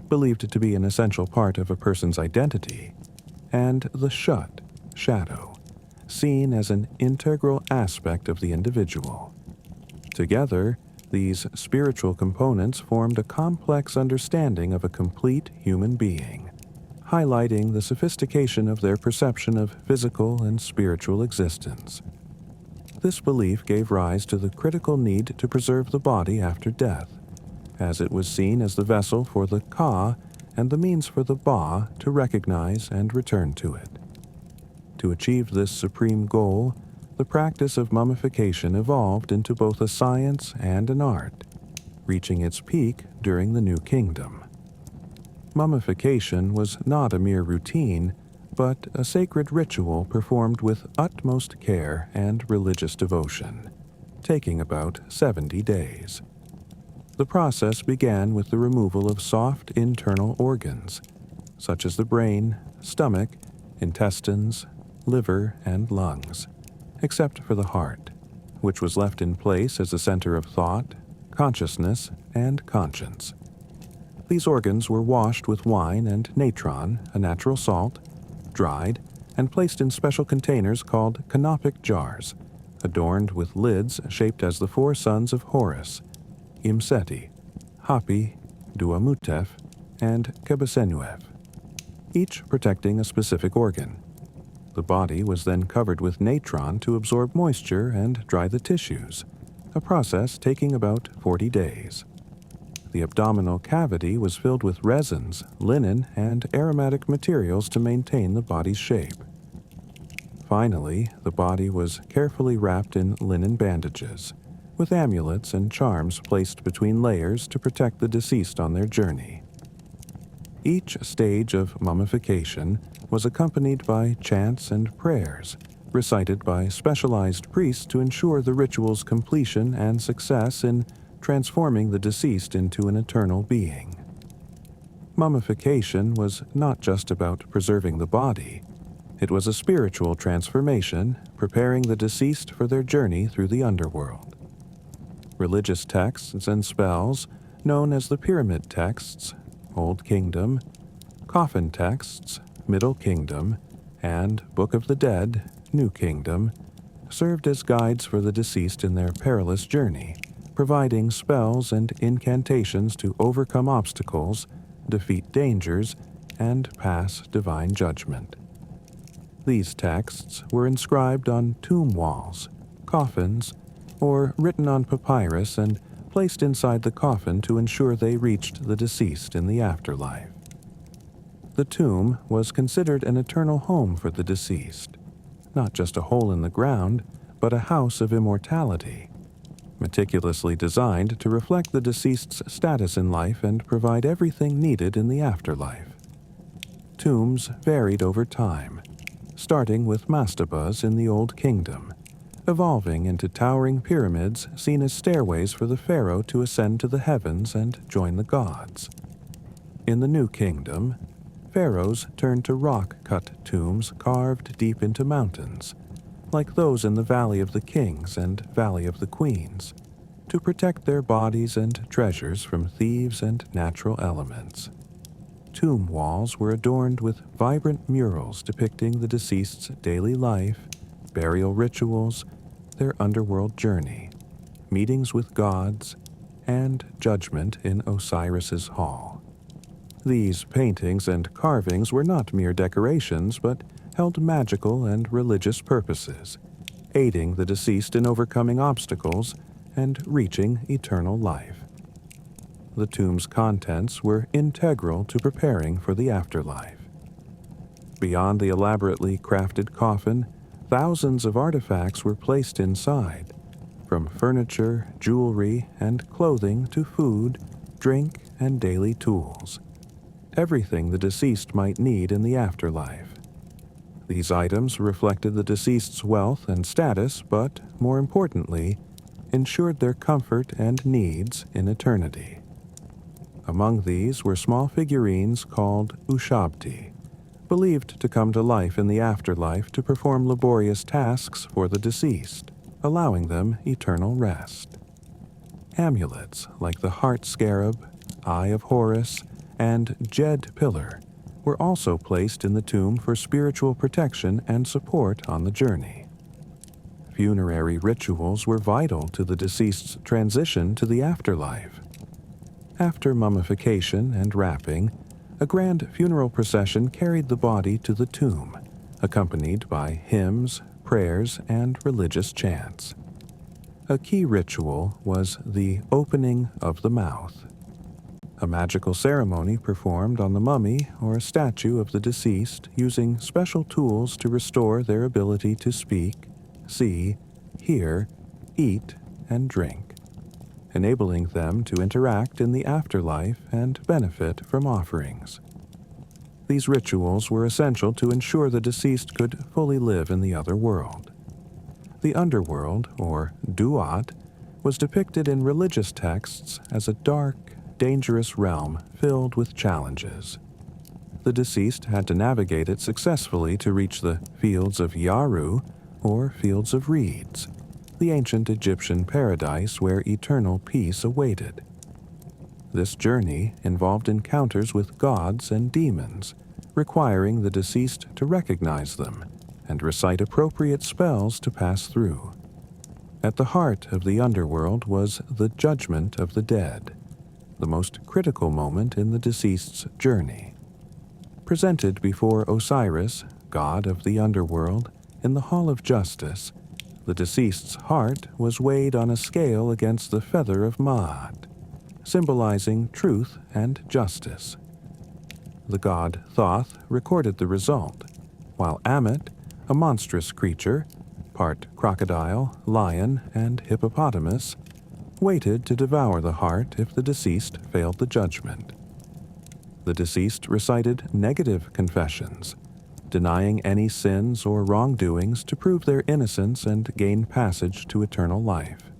believed to be an essential part of a person's identity. And the Shut, shadow, seen as an integral aspect of the individual. Together, these spiritual components formed a complex understanding of a complete human being, highlighting the sophistication of their perception of physical and spiritual existence. This belief gave rise to the critical need to preserve the body after death, as it was seen as the vessel for the Ka and the means for the Ba to recognize and return to it. To achieve this supreme goal, the practice of mummification evolved into both a science and an art, reaching its peak during the New Kingdom. Mummification was not a mere routine, but a sacred ritual performed with utmost care and religious devotion, taking about 70 days. The process began with the removal of soft internal organs, such as the brain, stomach, intestines, liver, and lungs, except for the heart, which was left in place as a center of thought, consciousness, and conscience. These organs were washed with wine and natron, a natural salt, dried, and placed in special containers called canopic jars, adorned with lids shaped as the four sons of Horus, Imseti, Hapi, Duamutef, and Kebesenuef, each protecting a specific organ. The body was then covered with natron to absorb moisture and dry the tissues, a process taking about 40 days. The abdominal cavity was filled with resins, linen, and aromatic materials to maintain the body's shape. Finally, the body was carefully wrapped in linen bandages, with amulets and charms placed between layers to protect the deceased on their journey. Each stage of mummification was accompanied by chants and prayers, recited by specialized priests to ensure the ritual's completion and success in transforming the deceased into an eternal being. Mummification was not just about preserving the body. It was a spiritual transformation, preparing the deceased for their journey through the underworld. Religious texts and spells, known as the Pyramid Texts, Old Kingdom, Coffin Texts, Middle Kingdom, and Book of the Dead, New Kingdom, served as guides for the deceased in their perilous journey, providing spells and incantations to overcome obstacles, defeat dangers, and pass divine judgment. These texts were inscribed on tomb walls, coffins, or written on papyrus and placed inside the coffin to ensure they reached the deceased in the afterlife. The tomb was considered an eternal home for the deceased, not just a hole in the ground, but a house of immortality, meticulously designed to reflect the deceased's status in life and provide everything needed in the afterlife. Tombs varied over time, starting with mastabas in the Old Kingdom, evolving into towering pyramids seen as stairways for the pharaoh to ascend to the heavens and join the gods. In the New Kingdom, pharaohs turned to rock-cut tombs carved deep into mountains, like those in the Valley of the Kings and Valley of the Queens, to protect their bodies and treasures from thieves and natural elements. Tomb walls were adorned with vibrant murals depicting the deceased's daily life, burial rituals, their underworld journey, meetings with gods, and judgment in Osiris's hall. These paintings and carvings were not mere decorations, but held magical and religious purposes, aiding the deceased in overcoming obstacles and reaching eternal life. The tomb's contents were integral to preparing for the afterlife. Beyond the elaborately crafted coffin, thousands of artifacts were placed inside, from furniture, jewelry, and clothing to food, drink, and daily tools. Everything the deceased might need in the afterlife. These items reflected the deceased's wealth and status, but, more importantly, ensured their comfort and needs in eternity. Among these were small figurines called ushabti, believed to come to life in the afterlife to perform laborious tasks for the deceased, allowing them eternal rest. Amulets like the Heart Scarab, Eye of Horus, and Jed Pillar were also placed in the tomb for spiritual protection and support on the journey. Funerary rituals were vital to the deceased's transition to the afterlife. After mummification and wrapping, a grand funeral procession carried the body to the tomb, accompanied by hymns, prayers, and religious chants. A key ritual was the opening of the mouth, a magical ceremony performed on the mummy or a statue of the deceased using special tools to restore their ability to speak, see, hear, eat, and drink, enabling them to interact in the afterlife and benefit from offerings. These rituals were essential to ensure the deceased could fully live in the other world. The underworld, or Duat, was depicted in religious texts as a dark, dangerous realm filled with challenges. The deceased had to navigate it successfully to reach the Fields of Yaru, or Fields of Reeds, the ancient Egyptian paradise where eternal peace awaited. This journey involved encounters with gods and demons, requiring the deceased to recognize them and recite appropriate spells to pass through. At the heart of the underworld was the Judgment of the Dead, the most critical moment in the deceased's journey. Presented before Osiris, god of the underworld, in the Hall of Justice, the deceased's heart was weighed on a scale against the feather of Ma'at, symbolizing truth and justice. The god Thoth recorded the result, while Ammit, a monstrous creature, part crocodile, lion, and hippopotamus, waited to devour the heart if the deceased failed the judgment. The deceased recited negative confessions, denying any sins or wrongdoings to prove their innocence and gain passage to eternal life.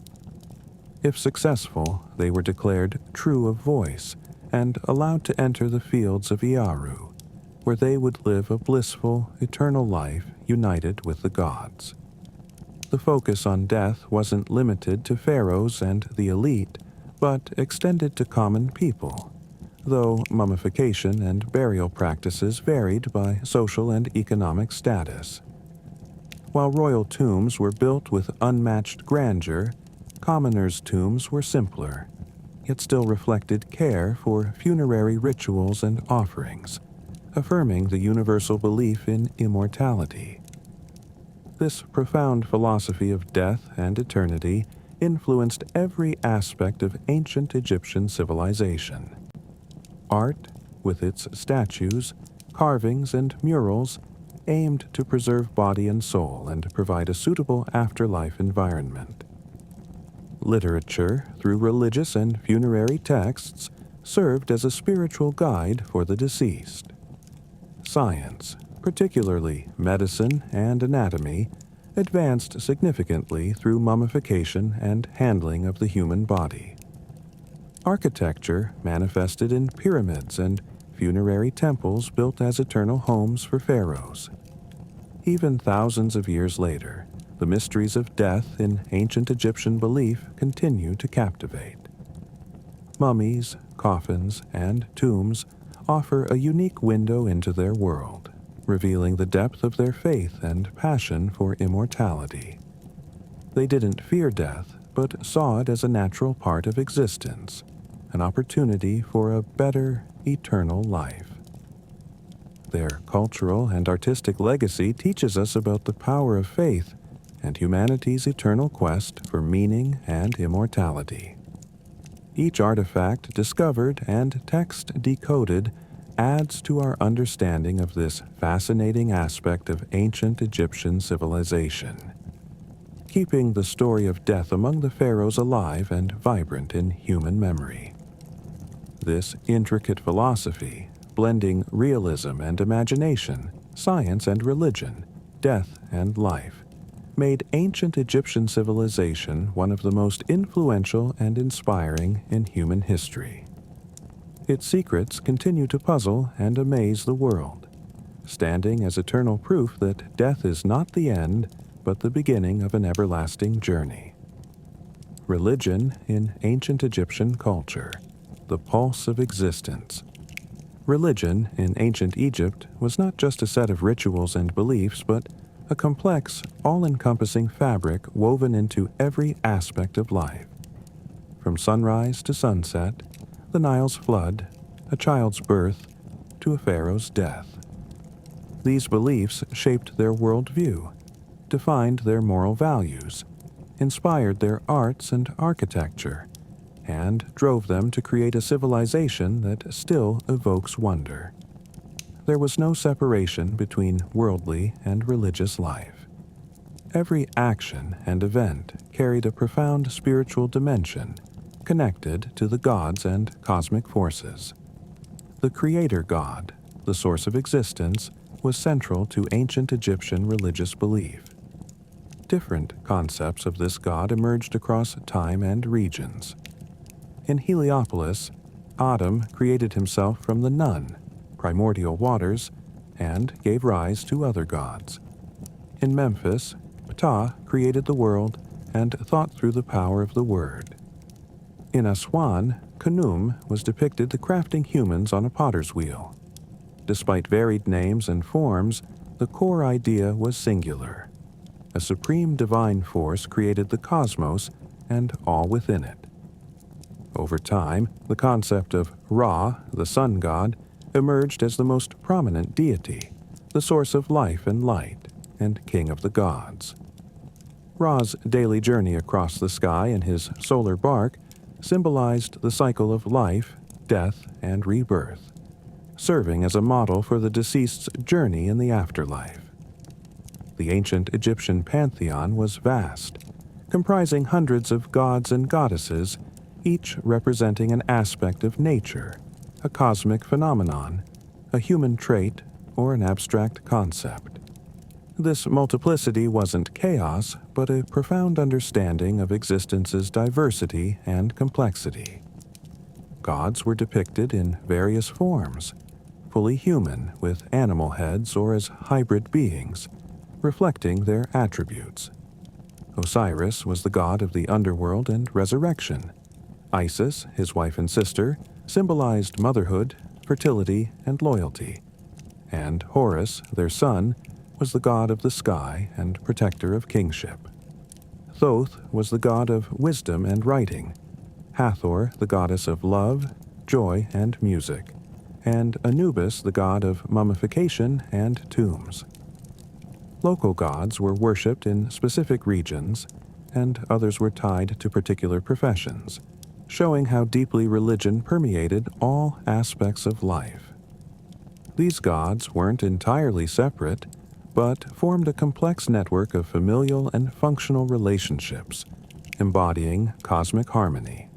If successful, they were declared true of voice and allowed to enter the Fields of Iaru, where they would live a blissful, eternal life united with the gods. The focus on death wasn't limited to pharaohs and the elite, but extended to common people, though mummification and burial practices varied by social and economic status. While royal tombs were built with unmatched grandeur, commoners' tombs were simpler, yet still reflected care for funerary rituals and offerings, affirming the universal belief in immortality. This profound philosophy of death and eternity influenced every aspect of ancient Egyptian civilization. Art, with its statues, carvings, and murals, aimed to preserve body and soul and provide a suitable afterlife environment. Literature, through religious and funerary texts, served as a spiritual guide for the deceased. Science, particularly medicine and anatomy, advanced significantly through mummification and handling of the human body. Architecture manifested in pyramids and funerary temples built as eternal homes for pharaohs. Even thousands of years later, the mysteries of death in ancient Egyptian belief continue to captivate. Mummies, coffins, and tombs offer a unique window into their world, revealing the depth of their faith and passion for immortality. They didn't fear death, but saw it as a natural part of existence, an opportunity for a better, eternal life. Their cultural and artistic legacy teaches us about the power of faith and humanity's eternal quest for meaning and immortality. Each artifact discovered and text decoded adds to our understanding of this fascinating aspect of ancient Egyptian civilization, keeping the story of death among the pharaohs alive and vibrant in human memory. This intricate philosophy, blending realism and imagination, science and religion, death and life, made ancient Egyptian civilization one of the most influential and inspiring in human history. Its secrets continue to puzzle and amaze the world, standing as eternal proof that death is not the end, but the beginning of an everlasting journey. Religion in ancient Egyptian culture, the pulse of existence. Religion in ancient Egypt was not just a set of rituals and beliefs, but a complex, all-encompassing fabric woven into every aspect of life. From sunrise to sunset, the Nile's flood, a child's birth, to a pharaoh's death. These beliefs shaped their worldview, defined their moral values, inspired their arts and architecture, and drove them to create a civilization that still evokes wonder. There was no separation between worldly and religious life. Every action and event carried a profound spiritual dimension, connected to the gods and cosmic forces. The creator god, the source of existence, was central to ancient Egyptian religious belief. Different concepts of this god emerged across time and regions. In Heliopolis, Atum created himself from the Nun, primordial waters, and gave rise to other gods. In Memphis, Ptah created the world and thought through the power of the word. In Aswan, Khnum was depicted crafting humans on a potter's wheel. Despite varied names and forms, the core idea was singular. A supreme divine force created the cosmos and all within it. Over time, the concept of Ra, the sun god, emerged as the most prominent deity, the source of life and light, and king of the gods. Ra's daily journey across the sky in his solar bark symbolized the cycle of life, death, and rebirth, serving as a model for the deceased's journey in the afterlife. The ancient Egyptian pantheon was vast, comprising hundreds of gods and goddesses, each representing an aspect of nature, a cosmic phenomenon, a human trait, or an abstract concept. This multiplicity wasn't chaos, but a profound understanding of existence's diversity and complexity. Gods were depicted in various forms, fully human with animal heads or as hybrid beings, reflecting their attributes. Osiris was the god of the underworld and resurrection. Isis, his wife and sister, symbolized motherhood, fertility, and loyalty. And Horus, their son, was the god of the sky and protector of kingship. Thoth was the god of wisdom and writing, Hathor the goddess of love, joy, and music, and Anubis the god of mummification and tombs. Local gods were worshipped in specific regions, and others were tied to particular professions, showing how deeply religion permeated all aspects of life. These gods weren't entirely separate, but formed a complex network of familial and functional relationships, embodying cosmic harmony.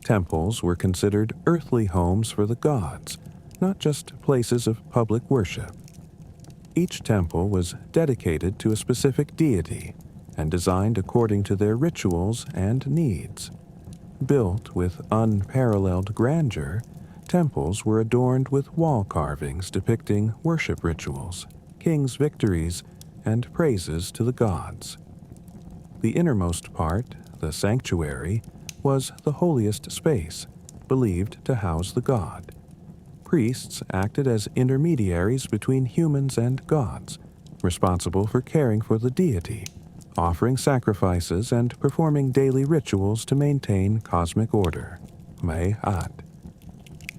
Temples were considered earthly homes for the gods, not just places of public worship. Each temple was dedicated to a specific deity and designed according to their rituals and needs. Built with unparalleled grandeur, temples were adorned with wall carvings depicting worship rituals, kings' victories, and praises to the gods. The innermost part, the sanctuary, was the holiest space, believed to house the god. Priests acted as intermediaries between humans and gods, responsible for caring for the deity, offering sacrifices and performing daily rituals to maintain cosmic order, Ma'at.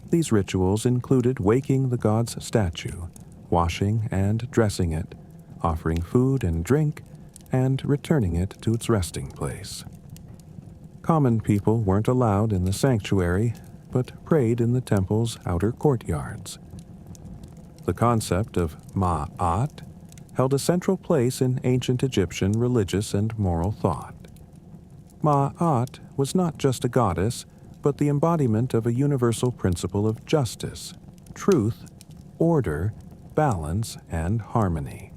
These rituals included waking the god's statue, washing and dressing it, offering food and drink, and returning it to its resting place. Common people weren't allowed in the sanctuary, but prayed in the temple's outer courtyards. The concept of Ma'at held a central place in ancient Egyptian religious and moral thought. Ma'at was not just a goddess, but the embodiment of a universal principle of justice, truth, order, balance, and harmony.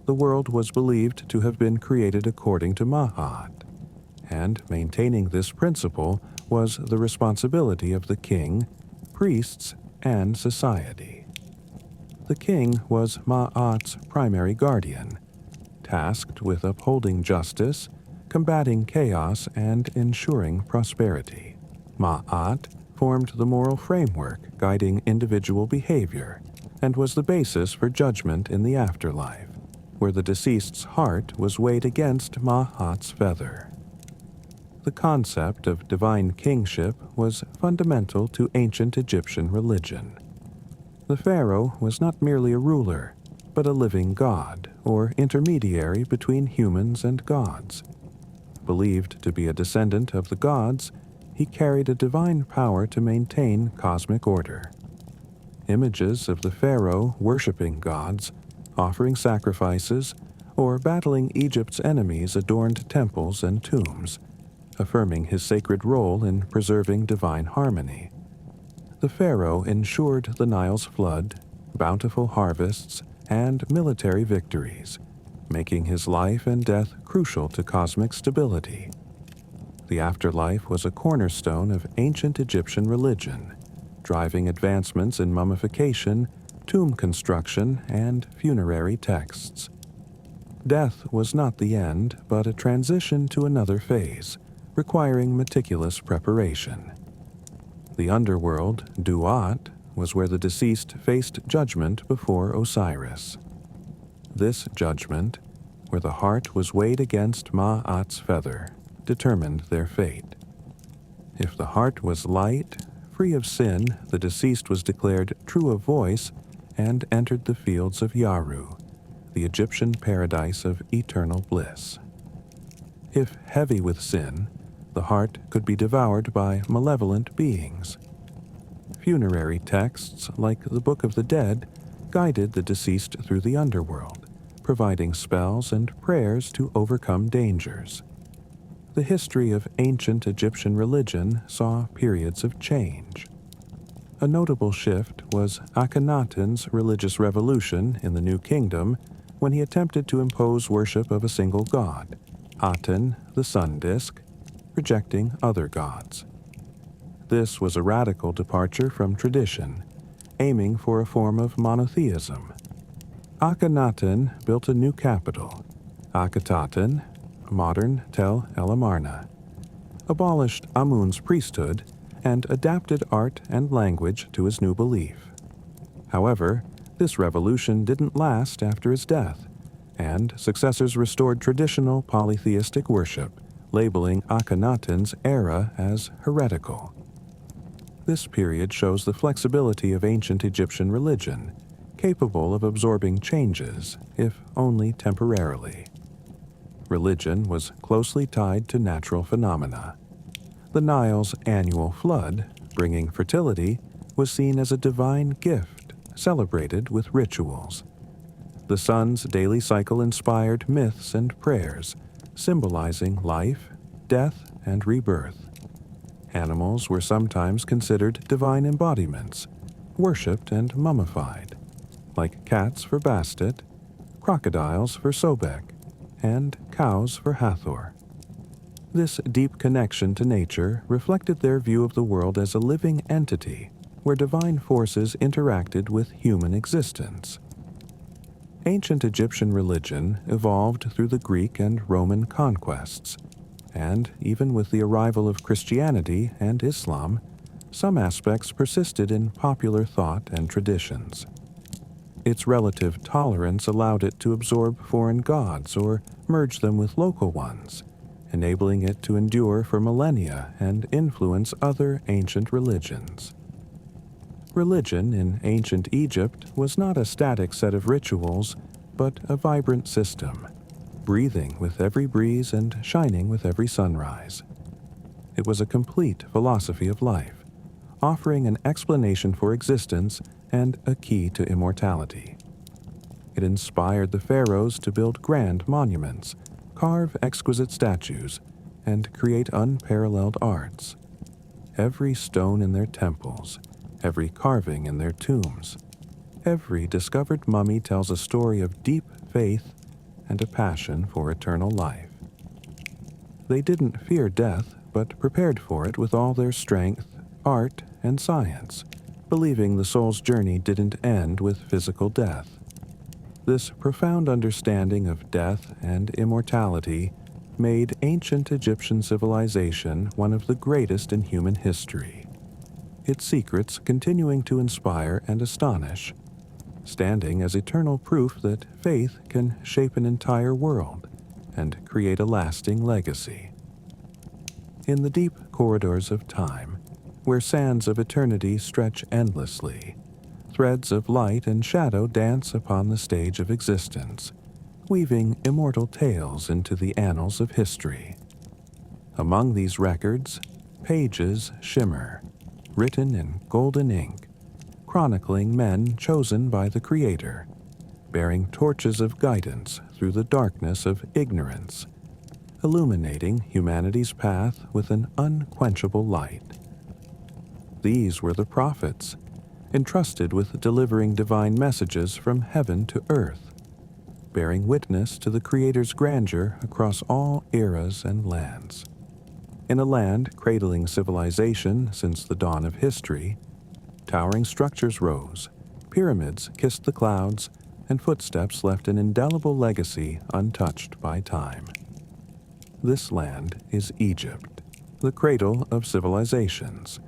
The world was believed to have been created according to Ma'at, and maintaining this principle was the responsibility of the king, priests, and society. The king was Ma'at's primary guardian, tasked with upholding justice, combating chaos, and ensuring prosperity. Ma'at formed the moral framework guiding individual behavior and was the basis for judgment in the afterlife, where the deceased's heart was weighed against Ma'at's feather. The concept of divine kingship was fundamental to ancient Egyptian religion. The pharaoh was not merely a ruler, but a living god, or intermediary between humans and gods. Believed to be a descendant of the gods, he carried a divine power to maintain cosmic order. Images of the pharaoh worshiping gods, offering sacrifices, or battling Egypt's enemies adorned temples and tombs, affirming his sacred role in preserving divine harmony. The pharaoh ensured the Nile's flood, bountiful harvests, and military victories, making his life and death crucial to cosmic stability. The afterlife was a cornerstone of ancient Egyptian religion, driving advancements in mummification, tomb construction, and funerary texts. Death was not the end, but a transition to another phase, requiring meticulous preparation. The underworld, Duat, was where the deceased faced judgment before Osiris. This judgment, where the heart was weighed against Ma'at's feather, determined their fate. If the heart was light, free of sin, the deceased was declared true of voice and entered the fields of Yaru, the Egyptian paradise of eternal bliss. If heavy with sin, the heart could be devoured by malevolent beings. Funerary texts, like the Book of the Dead, guided the deceased through the underworld, providing spells and prayers to overcome dangers. The history of ancient Egyptian religion saw periods of change. A notable shift was Akhenaten's religious revolution in the New Kingdom when he attempted to impose worship of a single god, Aten, the sun disk, rejecting other gods. This was a radical departure from tradition, aiming for a form of monotheism. Akhenaten built a new capital, Akhetaten, modern Tel El Amarna, abolished Amun's priesthood, and adapted art and language to his new belief. However, this revolution didn't last after his death, and successors restored traditional polytheistic worship, labeling Akhenaten's era as heretical. This period shows the flexibility of ancient Egyptian religion, capable of absorbing changes, if only temporarily. Religion was closely tied to natural phenomena. The Nile's annual flood, bringing fertility, was seen as a divine gift, celebrated with rituals. The sun's daily cycle inspired myths and prayers, symbolizing life, death, and rebirth. Animals were sometimes considered divine embodiments, worshipped and mummified, like cats for Bastet, crocodiles for Sobek, and cows for Hathor. This deep connection to nature reflected their view of the world as a living entity where divine forces interacted with human existence. Ancient Egyptian religion evolved through the Greek and Roman conquests, and even with the arrival of Christianity and Islam, some aspects persisted in popular thought and traditions. Its relative tolerance allowed it to absorb foreign gods or merge them with local ones, enabling it to endure for millennia and influence other ancient religions. Religion in ancient Egypt was not a static set of rituals, but a vibrant system, breathing with every breeze and shining with every sunrise. It was a complete philosophy of life, offering an explanation for existence and a key to immortality. It inspired the pharaohs to build grand monuments, carve exquisite statues, and create unparalleled arts. Every stone in their temples, every carving in their tombs, every discovered mummy tells a story of deep faith and a passion for eternal life. They didn't fear death, but prepared for it with all their strength, art, and science, believing the soul's journey didn't end with physical death. This profound understanding of death and immortality made ancient Egyptian civilization one of the greatest in human history, its secrets continuing to inspire and astonish, standing as eternal proof that faith can shape an entire world and create a lasting legacy. In the deep corridors of time, where sands of eternity stretch endlessly, threads of light and shadow dance upon the stage of existence, weaving immortal tales into the annals of history. Among these records, pages shimmer, written in golden ink, chronicling men chosen by the Creator, bearing torches of guidance through the darkness of ignorance, illuminating humanity's path with an unquenchable light. These were the prophets, entrusted with delivering divine messages from heaven to earth, bearing witness to the Creator's grandeur across all eras and lands. In a land cradling civilization since the dawn of history, towering structures rose, pyramids kissed the clouds, and footsteps left an indelible legacy untouched by time. This land is Egypt, the cradle of civilizations,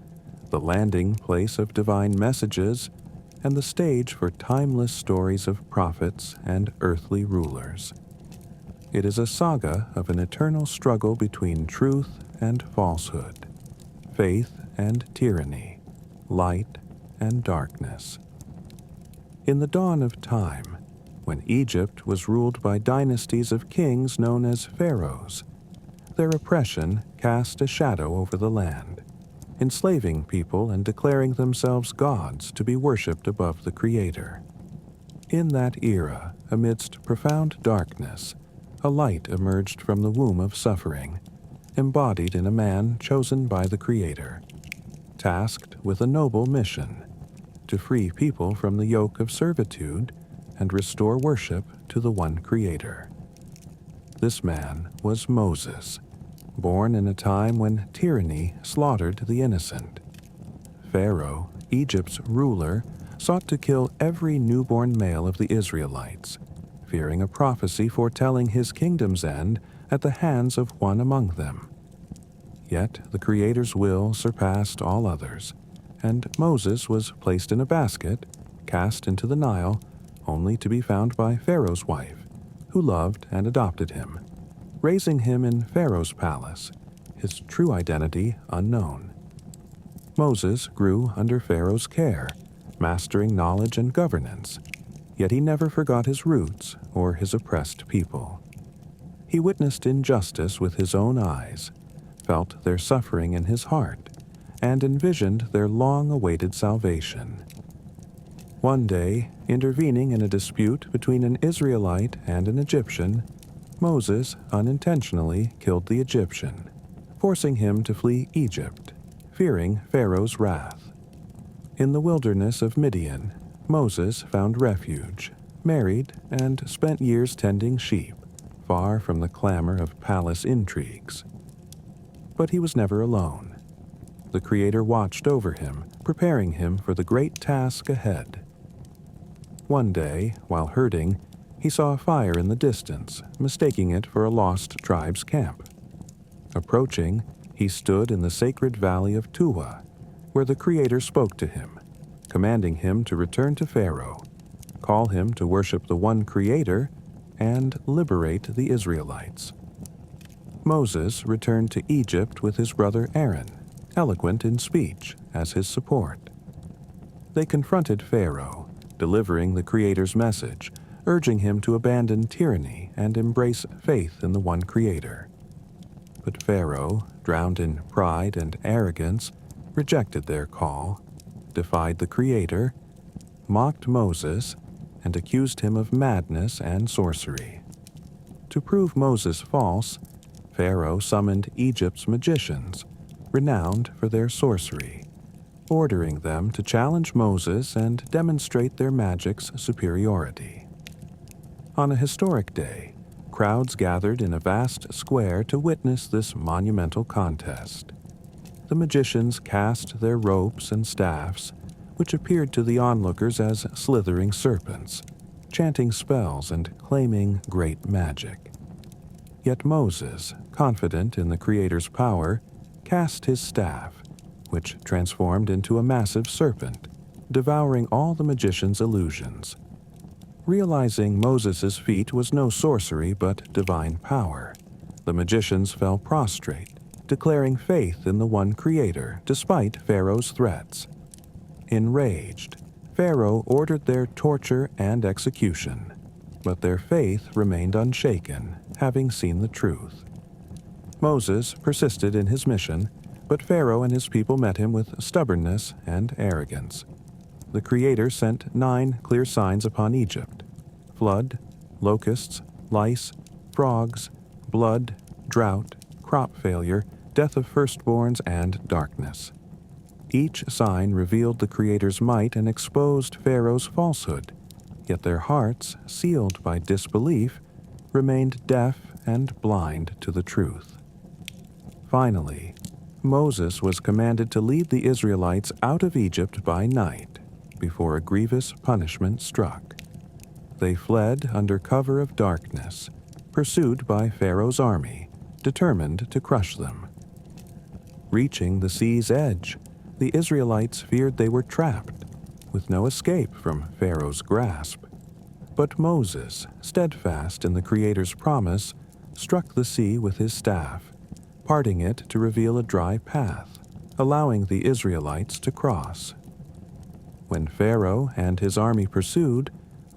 the landing place of divine messages, and the stage for timeless stories of prophets and earthly rulers. It is a saga of an eternal struggle between truth and falsehood, faith and tyranny, light and darkness. In the dawn of time, when Egypt was ruled by dynasties of kings known as pharaohs, their oppression cast a shadow over the land, enslaving people and declaring themselves gods to be worshipped above the Creator. In that era, amidst profound darkness, a light emerged from the womb of suffering, embodied in a man chosen by the Creator, tasked with a noble mission, to free people from the yoke of servitude and restore worship to the one Creator. This man was Moses, born in a time when tyranny slaughtered the innocent. Pharaoh, Egypt's ruler, sought to kill every newborn male of the Israelites, fearing a prophecy foretelling his kingdom's end at the hands of one among them. Yet the Creator's will surpassed all others, and Moses was placed in a basket, cast into the Nile, only to be found by Pharaoh's wife, who loved and adopted him, raising him in Pharaoh's palace, his true identity unknown. Moses grew under Pharaoh's care, mastering knowledge and governance, yet he never forgot his roots or his oppressed people. He witnessed injustice with his own eyes, felt their suffering in his heart, and envisioned their long-awaited salvation. One day, intervening in a dispute between an Israelite and an Egyptian, Moses unintentionally killed the Egyptian, forcing him to flee Egypt, fearing Pharaoh's wrath. In the wilderness of Midian, Moses found refuge, married, and spent years tending sheep, far from the clamor of palace intrigues. But he was never alone. The Creator watched over him, preparing him for the great task ahead. One day, while herding, he saw a fire in the distance, mistaking it for a lost tribe's camp. Approaching, he stood in the sacred valley of Tuwa, where the Creator spoke to him, commanding him to return to Pharaoh, call him to worship the one Creator, and liberate the Israelites. Moses returned to Egypt with his brother Aaron, eloquent in speech, as his support. They confronted Pharaoh, delivering the Creator's message, urging him to abandon tyranny and embrace faith in the one Creator. But Pharaoh, drowned in pride and arrogance, rejected their call, defied the Creator, mocked Moses, and accused him of madness and sorcery. To prove Moses false, Pharaoh summoned Egypt's magicians, renowned for their sorcery, ordering them to challenge Moses and demonstrate their magic's superiority. On a historic day, crowds gathered in a vast square to witness this monumental contest. The magicians cast their ropes and staffs, which appeared to the onlookers as slithering serpents, chanting spells and claiming great magic. Yet Moses, confident in the Creator's power, cast his staff, which transformed into a massive serpent, devouring all the magician's illusions. Realizing Moses' feat was no sorcery but divine power, the magicians fell prostrate, declaring faith in the one Creator despite Pharaoh's threats. Enraged, Pharaoh ordered their torture and execution, but their faith remained unshaken, having seen the truth. Moses persisted in his mission, but Pharaoh and his people met him with stubbornness and arrogance. The Creator sent 9 clear signs upon Egypt: flood, locusts, lice, frogs, blood, drought, crop failure, death of firstborns, and darkness. Each sign revealed the Creator's might and exposed Pharaoh's falsehood, yet their hearts, sealed by disbelief, remained deaf and blind to the truth. Finally, Moses was commanded to lead the Israelites out of Egypt by night, before a grievous punishment struck. They fled under cover of darkness, pursued by Pharaoh's army, determined to crush them. Reaching the sea's edge, the Israelites feared they were trapped, with no escape from Pharaoh's grasp. But Moses, steadfast in the Creator's promise, struck the sea with his staff, parting it to reveal a dry path, allowing the Israelites to cross. When Pharaoh and his army pursued,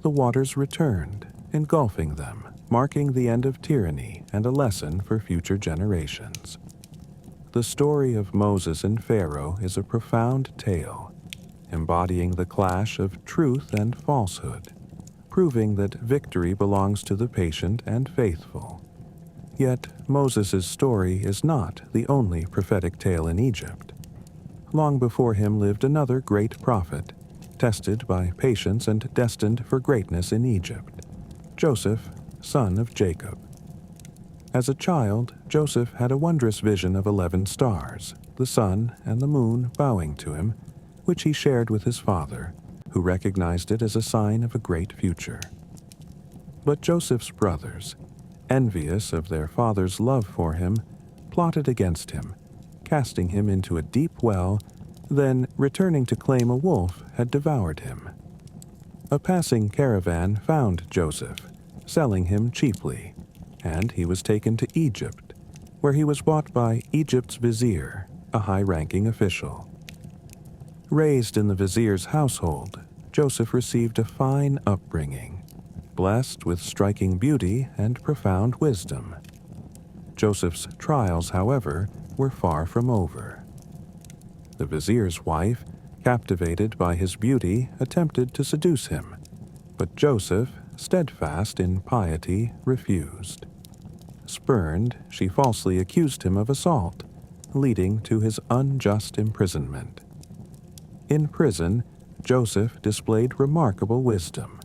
the waters returned, engulfing them, marking the end of tyranny and a lesson for future generations. The story of Moses and Pharaoh is a profound tale, embodying the clash of truth and falsehood, proving that victory belongs to the patient and faithful. Yet Moses' story is not the only prophetic tale in Egypt. Long before him lived another great prophet, tested by patience and destined for greatness in Egypt, Joseph, son of Jacob. As a child, Joseph had a wondrous vision of 11 stars, the sun and the moon bowing to him, which he shared with his father, who recognized it as a sign of a great future. But Joseph's brothers, envious of their father's love for him, plotted against him, casting him into a deep well, then, returning to claim a wolf had devoured him. A passing caravan found Joseph, selling him cheaply, and he was taken to Egypt, where he was bought by Egypt's vizier, a high-ranking official. Raised in the vizier's household, Joseph received a fine upbringing, blessed with striking beauty and profound wisdom. Joseph's trials, however, were far from over. The vizier's wife, captivated by his beauty, attempted to seduce him, but Joseph, steadfast in piety, refused. Spurned, she falsely accused him of assault, leading to his unjust imprisonment. In prison, Joseph displayed remarkable wisdom,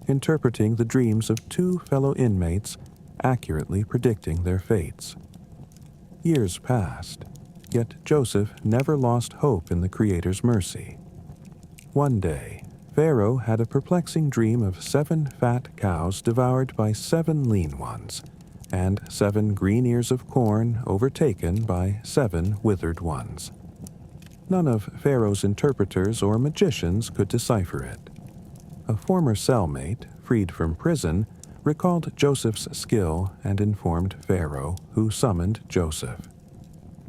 interpreting the dreams of 2 fellow inmates, accurately predicting their fates. Years passed, yet Joseph never lost hope in the Creator's mercy. One day, Pharaoh had a perplexing dream of 7 fat cows devoured by 7 lean ones, and 7 green ears of corn overtaken by 7 withered ones. None of Pharaoh's interpreters or magicians could decipher it. A former cellmate, freed from prison, recalled Joseph's skill and informed Pharaoh, who summoned Joseph.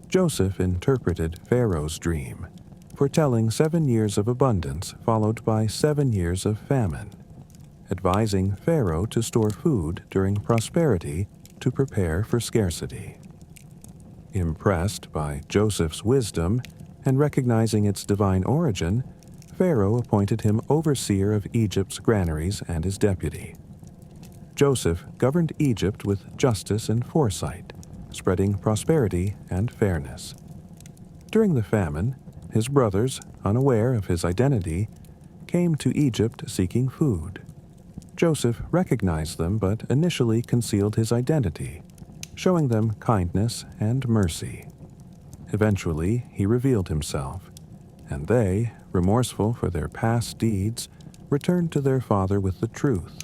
Joseph interpreted Pharaoh's dream, foretelling 7 years of abundance followed by 7 years of famine, advising Pharaoh to store food during prosperity to prepare for scarcity. Impressed by Joseph's wisdom and recognizing its divine origin, Pharaoh appointed him overseer of Egypt's granaries and his deputy. Joseph governed Egypt with justice and foresight, spreading prosperity and fairness. During the famine, his brothers, unaware of his identity, came to Egypt seeking food. Joseph recognized them but initially concealed his identity, showing them kindness and mercy. Eventually, he revealed himself, and they, remorseful for their past deeds, returned to their father with the truth.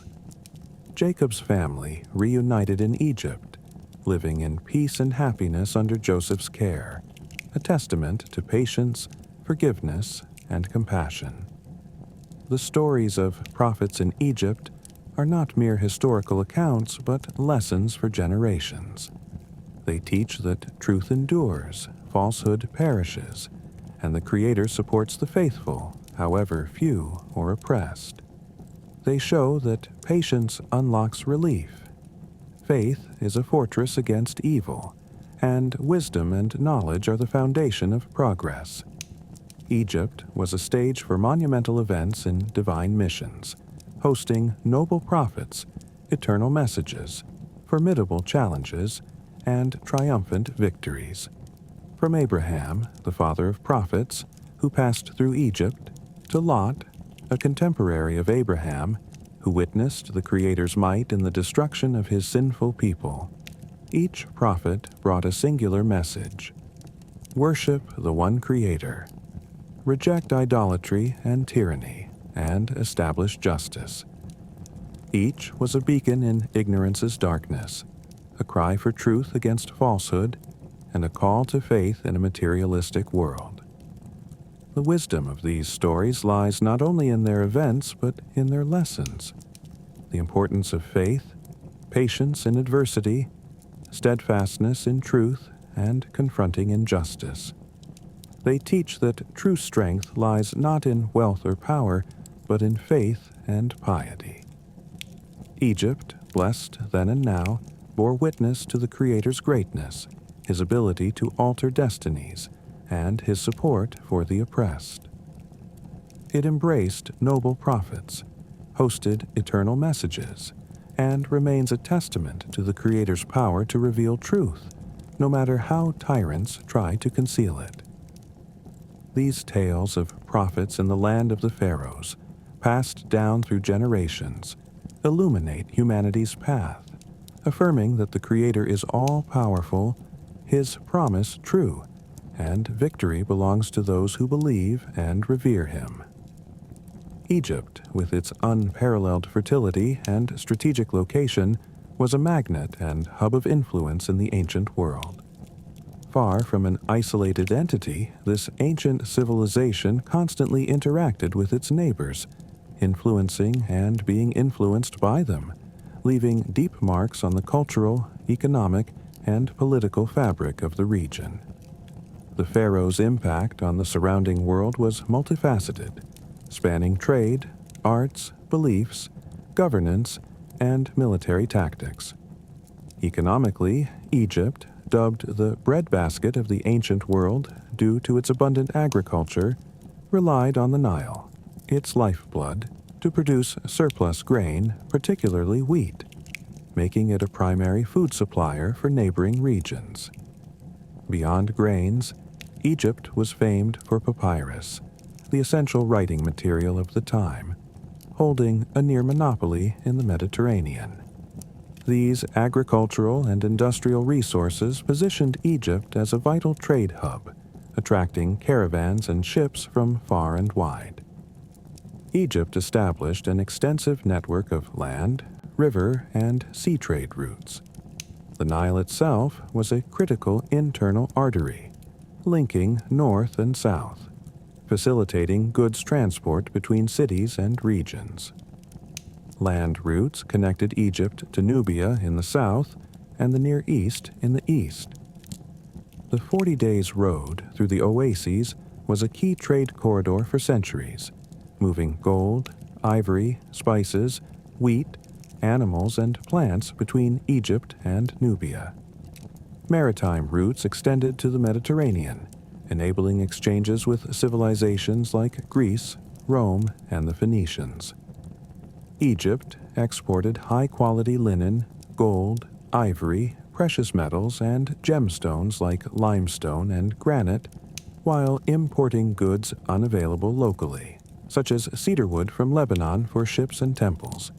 Jacob's family reunited in Egypt, living in peace and happiness under Joseph's care, a testament to patience, forgiveness, and compassion. The stories of prophets in Egypt are not mere historical accounts but lessons for generations. They teach that truth endures, falsehood perishes, and the Creator supports the faithful, however few or oppressed. They show that patience unlocks relief, faith is a fortress against evil, and wisdom and knowledge are the foundation of progress. Egypt was a stage for monumental events in divine missions, hosting noble prophets, eternal messages, formidable challenges, and triumphant victories. From Abraham, the father of prophets, who passed through Egypt, to Lot, a contemporary of Abraham, who witnessed the Creator's might in the destruction of his sinful people. Each prophet brought a singular message. Worship the one Creator. Reject idolatry and tyranny, and establish justice. Each was a beacon in ignorance's darkness, a cry for truth against falsehood, and a call to faith in a materialistic world. The wisdom of these stories lies not only in their events, but in their lessons. The importance of faith, patience in adversity, steadfastness in truth, and confronting injustice. They teach that true strength lies not in wealth or power, but in faith and piety. Egypt, blessed then and now, bore witness to the Creator's greatness, his ability to alter destinies, and his support for the oppressed. It embraced noble prophets, hosted eternal messages, and remains a testament to the Creator's power to reveal truth, no matter how tyrants try to conceal it. These tales of prophets in the land of the pharaohs, passed down through generations, illuminate humanity's path, affirming that the Creator is all-powerful, His promise true, and victory belongs to those who believe and revere Him. Egypt, with its unparalleled fertility and strategic location, was a magnet and hub of influence in the ancient world. Far from an isolated entity, this ancient civilization constantly interacted with its neighbors, influencing and being influenced by them, leaving deep marks on the cultural, economic, and political fabric of the region. The pharaoh's impact on the surrounding world was multifaceted, spanning trade, arts, beliefs, governance, and military tactics. Economically, Egypt, dubbed the breadbasket of the ancient world due to its abundant agriculture, relied on the Nile, its lifeblood, to produce surplus grain, particularly wheat, making it a primary food supplier for neighboring regions. Beyond grains, Egypt was famed for papyrus, the essential writing material of the time, holding a near monopoly in the Mediterranean. These agricultural and industrial resources positioned Egypt as a vital trade hub, attracting caravans and ships from far and wide. Egypt established an extensive network of land, river, and sea trade routes. The Nile itself was a critical internal artery, linking north and south, facilitating goods transport between cities and regions. Land routes connected Egypt to Nubia in the south and the Near East in the east. The 40 Days Road through the oases was a key trade corridor for centuries, moving gold, ivory, spices, wheat, animals, and plants between Egypt and Nubia. Maritime routes extended to the Mediterranean, enabling exchanges with civilizations like Greece, Rome, and the Phoenicians. Egypt exported high-quality linen, gold, ivory, precious metals, and gemstones like limestone and granite, while importing goods unavailable locally, such as cedarwood from Lebanon for ships and temples,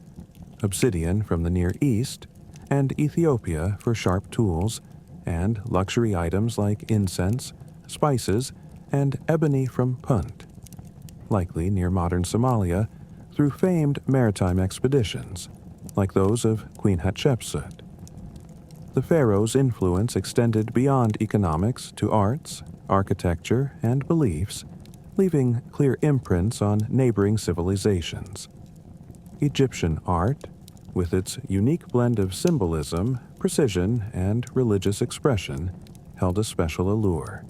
obsidian from the Near East, and Ethiopia for sharp tools, and luxury items like incense, spices, and ebony from Punt, likely near modern Somalia, through famed maritime expeditions, like those of Queen Hatshepsut. The pharaoh's influence extended beyond economics to arts, architecture, and beliefs, leaving clear imprints on neighboring civilizations. Egyptian art, with its unique blend of symbolism, precision, and religious expression, held a special allure.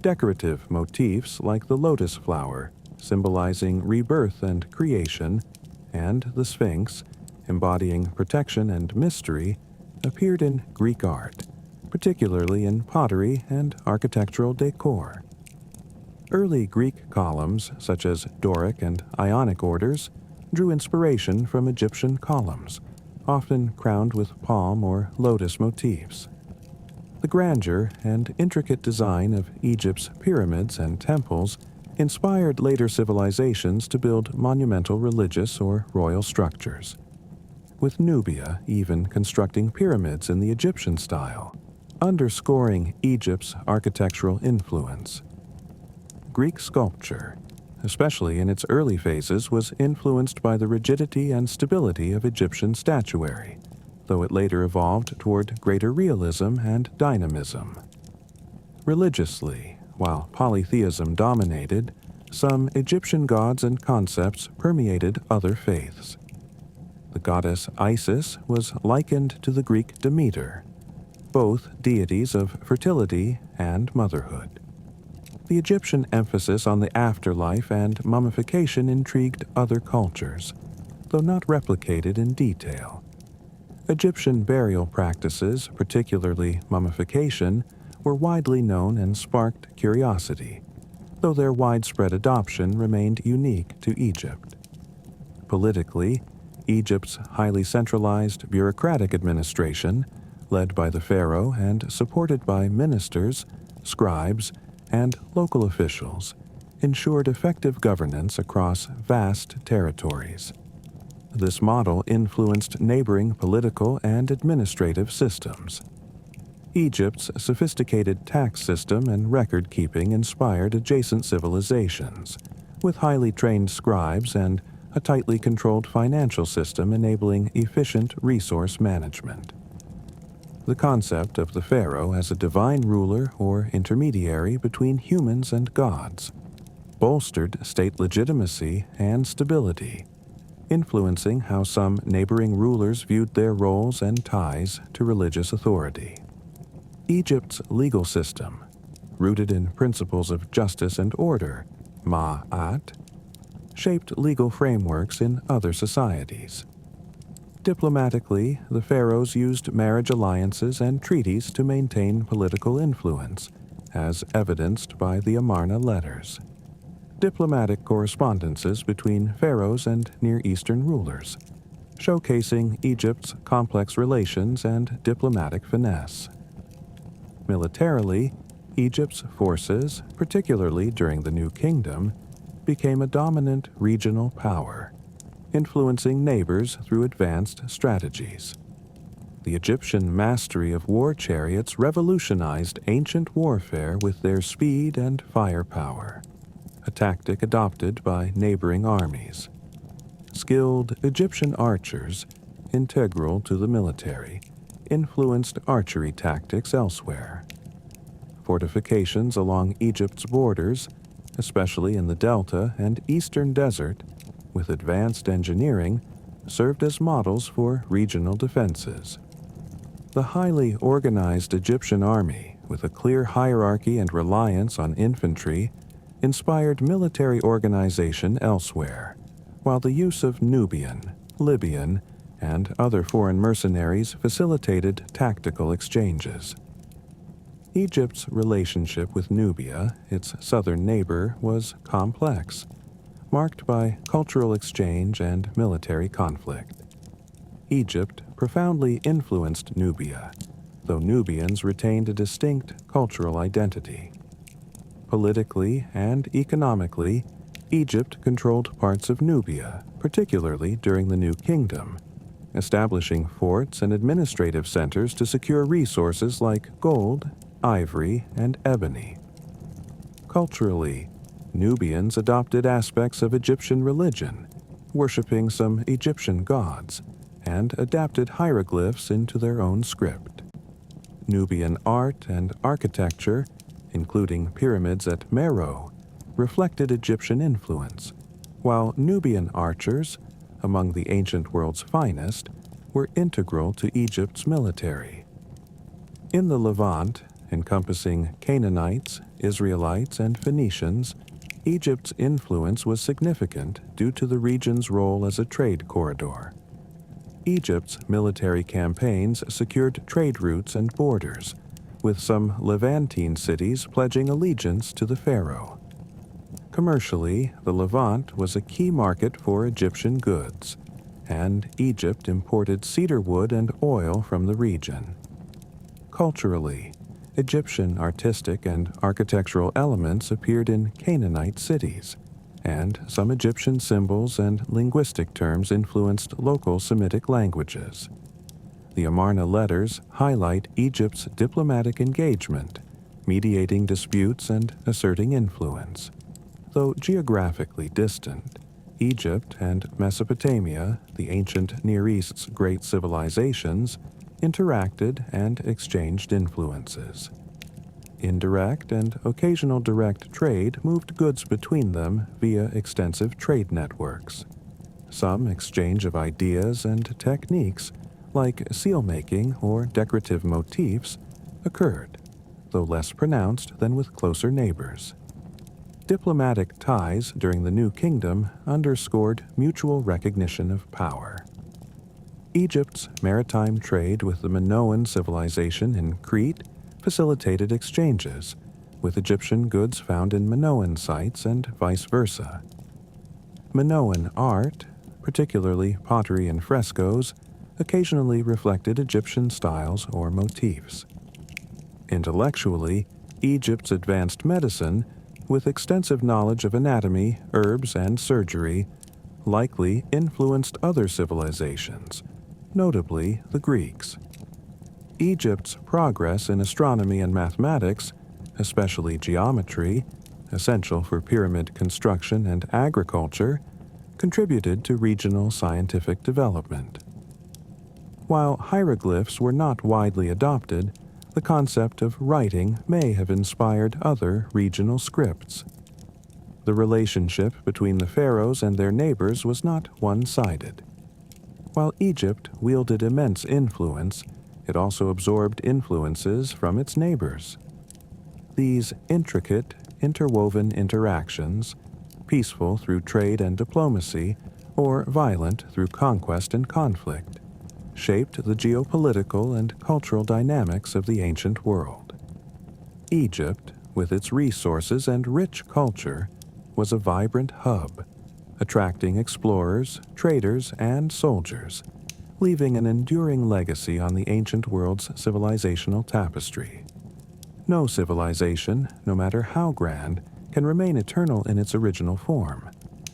Decorative motifs like the lotus flower, symbolizing rebirth and creation, and the Sphinx, embodying protection and mystery, appeared in Greek art, particularly in pottery and architectural decor. Early Greek columns, such as Doric and Ionic orders, drew inspiration from Egyptian columns, often crowned with palm or lotus motifs. The grandeur and intricate design of Egypt's pyramids and temples inspired later civilizations to build monumental religious or royal structures, with Nubia even constructing pyramids in the Egyptian style, underscoring Egypt's architectural influence. Greek sculpture, especially in its early phases, was influenced by the rigidity and stability of Egyptian statuary, though it later evolved toward greater realism and dynamism. Religiously, while polytheism dominated, some Egyptian gods and concepts permeated other faiths. The goddess Isis was likened to the Greek Demeter, both deities of fertility and motherhood. The Egyptian emphasis on the afterlife and mummification intrigued other cultures, though not replicated in detail. Egyptian burial practices, particularly mummification, were widely known and sparked curiosity, though their widespread adoption remained unique to Egypt. Politically, Egypt's highly centralized bureaucratic administration, led by the pharaoh and supported by ministers, scribes, and local officials, ensured effective governance across vast territories. This model influenced neighboring political and administrative systems. Egypt's sophisticated tax system and record-keeping inspired adjacent civilizations, with highly trained scribes and a tightly controlled financial system enabling efficient resource management. The concept of the pharaoh as a divine ruler or intermediary between humans and gods bolstered state legitimacy and stability, influencing how some neighboring rulers viewed their roles and ties to religious authority. Egypt's legal system, rooted in principles of justice and order, ma'at, shaped legal frameworks in other societies. Diplomatically, the pharaohs used marriage alliances and treaties to maintain political influence, as evidenced by the Amarna letters. Diplomatic correspondences between pharaohs and Near Eastern rulers, showcasing Egypt's complex relations and diplomatic finesse. Militarily, Egypt's forces, particularly during the New Kingdom, became a dominant regional power, influencing neighbors through advanced strategies. The Egyptian mastery of war chariots revolutionized ancient warfare with their speed and firepower. a tactic adopted by neighboring armies. Skilled Egyptian archers, integral to the military, influenced archery tactics elsewhere. Fortifications along Egypt's borders, especially in the Delta and Eastern Desert, with advanced engineering, served as models for regional defenses. The highly organized Egyptian army, with a clear hierarchy and reliance on infantry, inspired military organization elsewhere, while the use of Nubian, Libyan, and other foreign mercenaries facilitated tactical exchanges. Egypt's relationship with Nubia, its southern neighbor, was complex, marked by cultural exchange and military conflict. Egypt profoundly influenced Nubia, though Nubians retained a distinct cultural identity. Politically and economically, Egypt controlled parts of Nubia, particularly during the New Kingdom, establishing forts and administrative centers to secure resources like gold, ivory, and ebony. Culturally, Nubians adopted aspects of Egyptian religion, worshipping some Egyptian gods, and adapted hieroglyphs into their own script. Nubian art and architecture, including pyramids at Meroe, reflected Egyptian influence, while Nubian archers, among the ancient world's finest, were integral to Egypt's military. In the Levant, encompassing Canaanites, Israelites, and Phoenicians, Egypt's influence was significant due to the region's role as a trade corridor. Egypt's military campaigns secured trade routes and borders, with some Levantine cities pledging allegiance to the pharaoh. Commercially, the Levant was a key market for Egyptian goods, and Egypt imported cedar wood and oil from the region. Culturally, Egyptian artistic and architectural elements appeared in Canaanite cities, and some Egyptian symbols and linguistic terms influenced local Semitic languages. The Amarna letters highlight Egypt's diplomatic engagement, mediating disputes and asserting influence. Though geographically distant, Egypt and Mesopotamia, the ancient Near East's great civilizations, interacted and exchanged influences. Indirect and occasional direct trade moved goods between them via extensive trade networks. Some exchange of ideas and techniques, like seal-making or decorative motifs, occurred, though less pronounced than with closer neighbors. Diplomatic ties during the New Kingdom underscored mutual recognition of power. Egypt's maritime trade with the Minoan civilization in Crete facilitated exchanges, with Egyptian goods found in Minoan sites and vice versa. Minoan art, particularly pottery and frescoes, occasionally reflected Egyptian styles or motifs. Intellectually, Egypt's advanced medicine, with extensive knowledge of anatomy, herbs, and surgery, likely influenced other civilizations, notably the Greeks. Egypt's progress in astronomy and mathematics, especially geometry, essential for pyramid construction and agriculture, contributed to regional scientific development. While hieroglyphs were not widely adopted, the concept of writing may have inspired other regional scripts. The relationship between the pharaohs and their neighbors was not one-sided. While Egypt wielded immense influence, it also absorbed influences from its neighbors. These intricate, interwoven interactions, peaceful through trade and diplomacy, or violent through conquest and conflict, shaped the geopolitical and cultural dynamics of the ancient world. Egypt, with its resources and rich culture, was a vibrant hub, attracting explorers, traders, and soldiers, leaving an enduring legacy on the ancient world's civilizational tapestry. No civilization, no matter how grand, can remain eternal in its original form,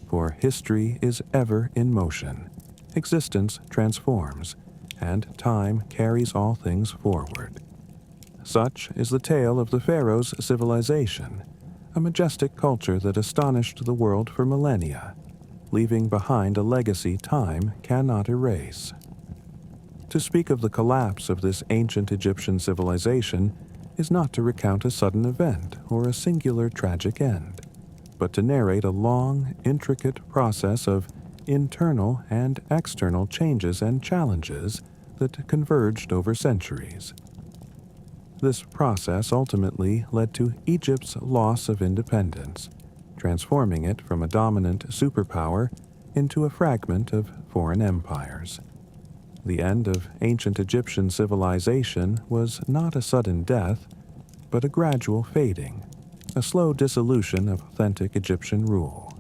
for history is ever in motion, existence transforms, and time carries all things forward. Such is the tale of the pharaoh's civilization, a majestic culture that astonished the world for millennia, leaving behind a legacy time cannot erase. To speak of the collapse of this ancient Egyptian civilization is not to recount a sudden event or a singular tragic end, but to narrate a long, intricate process of internal and external changes and challenges that converged over centuries. This process ultimately led to Egypt's loss of independence, transforming it from a dominant superpower into a fragment of foreign empires. The end of ancient Egyptian civilization was not a sudden death, but a gradual fading, a slow dissolution of authentic Egyptian rule,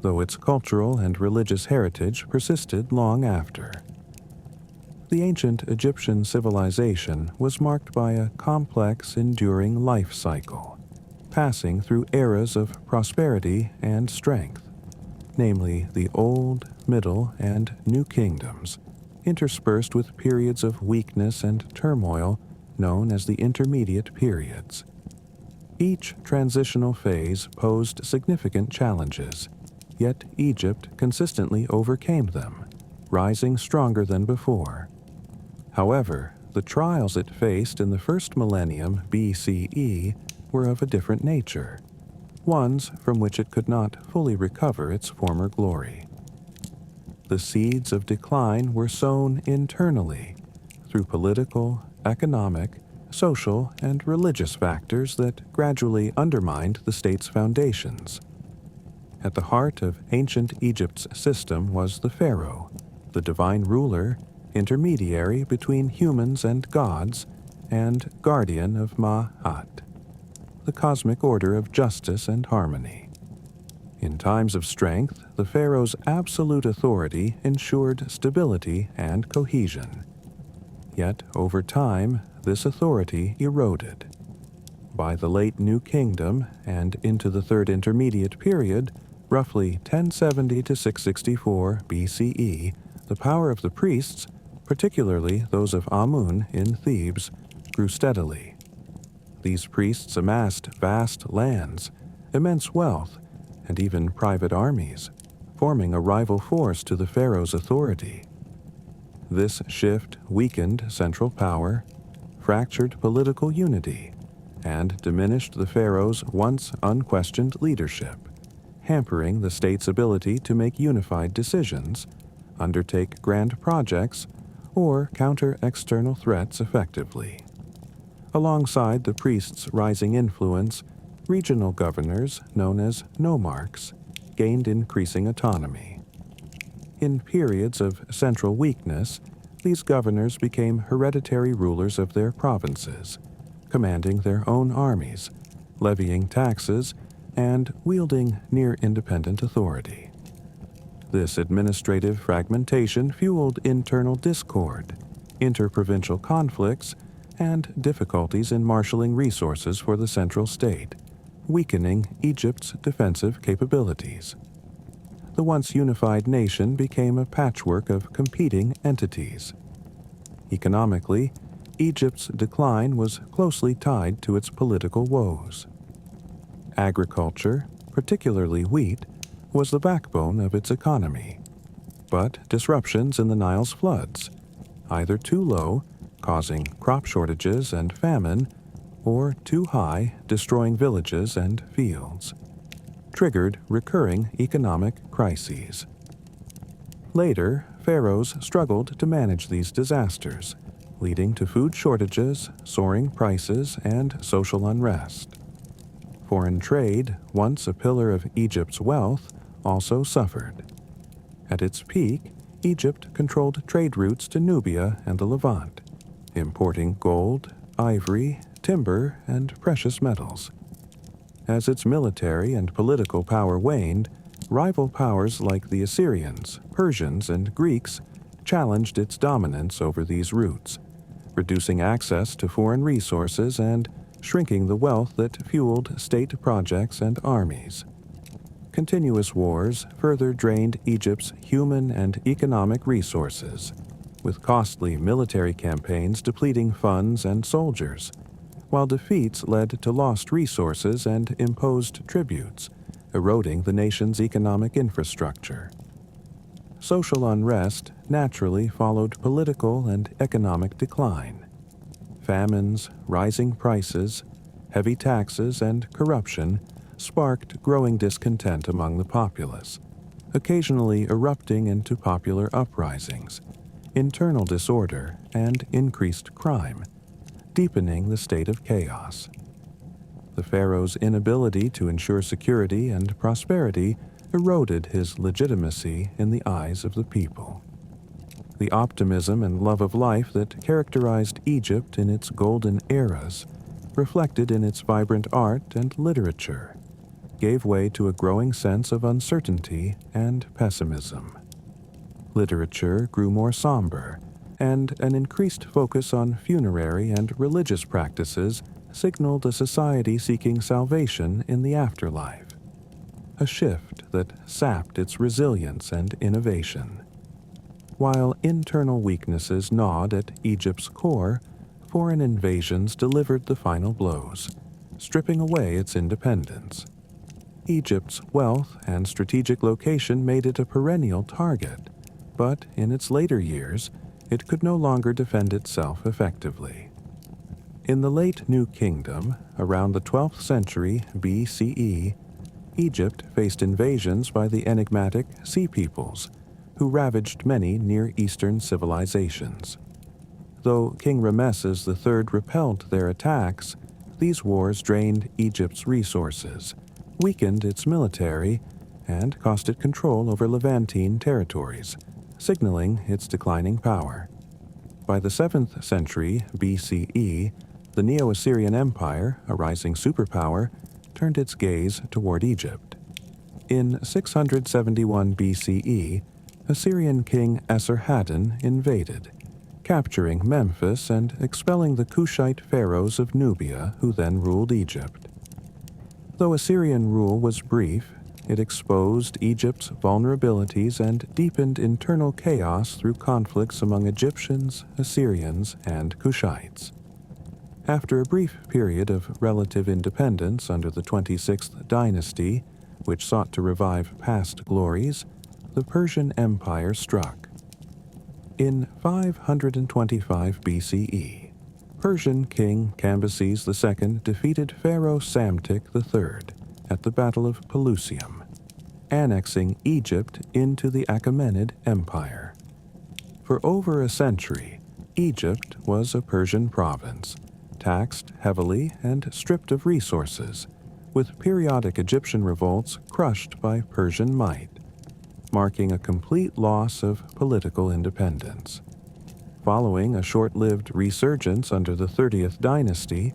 though its cultural and religious heritage persisted long after. The ancient Egyptian civilization was marked by a complex, enduring life cycle, passing through eras of prosperity and strength, namely the Old, Middle, and New Kingdoms, interspersed with periods of weakness and turmoil known as the intermediate periods. Each transitional phase posed significant challenges, yet Egypt consistently overcame them, rising stronger than before. However, the trials it faced in the first millennium BCE were of a different nature, ones from which it could not fully recover its former glory. The seeds of decline were sown internally through political, economic, social, and religious factors that gradually undermined the state's foundations. At the heart of ancient Egypt's system was the pharaoh, the divine ruler, intermediary between humans and gods, and guardian of Ma'at, the cosmic order of justice and harmony. In times of strength, the pharaoh's absolute authority ensured stability and cohesion. Yet, over time, this authority eroded. By the late New Kingdom and into the Third Intermediate Period, roughly 1070 to 664 BCE, the power of the priests, particularly those of Amun in Thebes, grew steadily. These priests amassed vast lands, immense wealth, and even private armies, forming a rival force to the pharaoh's authority. This shift weakened central power, fractured political unity, and diminished the pharaoh's once unquestioned leadership, hampering the state's ability to make unified decisions, undertake grand projects, or counter external threats effectively. Alongside the priests' rising influence, regional governors, known as nomarchs, gained increasing autonomy. In periods of central weakness, these governors became hereditary rulers of their provinces, commanding their own armies, levying taxes, and wielding near-independent authority. This administrative fragmentation fueled internal discord, interprovincial conflicts, and difficulties in marshaling resources for the central state, weakening Egypt's defensive capabilities. The once unified nation became a patchwork of competing entities. Economically, Egypt's decline was closely tied to its political woes. Agriculture, particularly wheat, was the backbone of its economy. But disruptions in the Nile's floods, either too low, causing crop shortages and famine, or too high, destroying villages and fields, triggered recurring economic crises. Later, pharaohs struggled to manage these disasters, leading to food shortages, soaring prices, and social unrest. Foreign trade, once a pillar of Egypt's wealth, also suffered. At its peak, Egypt controlled trade routes to Nubia and the Levant, importing gold, ivory, timber, and precious metals. As its military and political power waned, rival powers like the Assyrians, Persians, and Greeks challenged its dominance over these routes, reducing access to foreign resources and shrinking the wealth that fueled state projects and armies. Continuous wars further drained Egypt's human and economic resources, with costly military campaigns depleting funds and soldiers, while defeats led to lost resources and imposed tributes, eroding the nation's economic infrastructure. Social unrest naturally followed political and economic decline. Famines, rising prices, heavy taxes, and corruption sparked growing discontent among the populace, occasionally erupting into popular uprisings, internal disorder, and increased crime, deepening the state of chaos. The pharaoh's inability to ensure security and prosperity eroded his legitimacy in the eyes of the people. The optimism and love of life that characterized Egypt in its golden eras, reflected in its vibrant art and literature, gave way to a growing sense of uncertainty and pessimism. Literature grew more somber, and an increased focus on funerary and religious practices signaled a society seeking salvation in the afterlife, a shift that sapped its resilience and innovation. While internal weaknesses gnawed at Egypt's core, foreign invasions delivered the final blows, stripping away its independence. Egypt's wealth and strategic location made it a perennial target, but in its later years, it could no longer defend itself effectively. In the late New Kingdom, around the 12th century BCE, Egypt faced invasions by the enigmatic Sea Peoples, who ravaged many Near Eastern civilizations. Though King Ramesses III repelled their attacks, these wars drained Egypt's resources, weakened its military, and cost it control over Levantine territories, signaling its declining power. By the 7th century BCE, the Neo-Assyrian Empire, a rising superpower, turned its gaze toward Egypt. In 671 BCE, Assyrian king Esarhaddon invaded, capturing Memphis and expelling the Kushite pharaohs of Nubia who then ruled Egypt. Though Assyrian rule was brief, it exposed Egypt's vulnerabilities and deepened internal chaos through conflicts among Egyptians, Assyrians, and Kushites. After a brief period of relative independence under the 26th dynasty, which sought to revive past glories, the Persian Empire struck. In 525 BCE, Persian king Cambyses II defeated Pharaoh Psamtik III at the Battle of Pelusium, annexing Egypt into the Achaemenid Empire. For over a century, Egypt was a Persian province, taxed heavily and stripped of resources, with periodic Egyptian revolts crushed by Persian might, marking a complete loss of political independence. Following a short-lived resurgence under the 30th dynasty,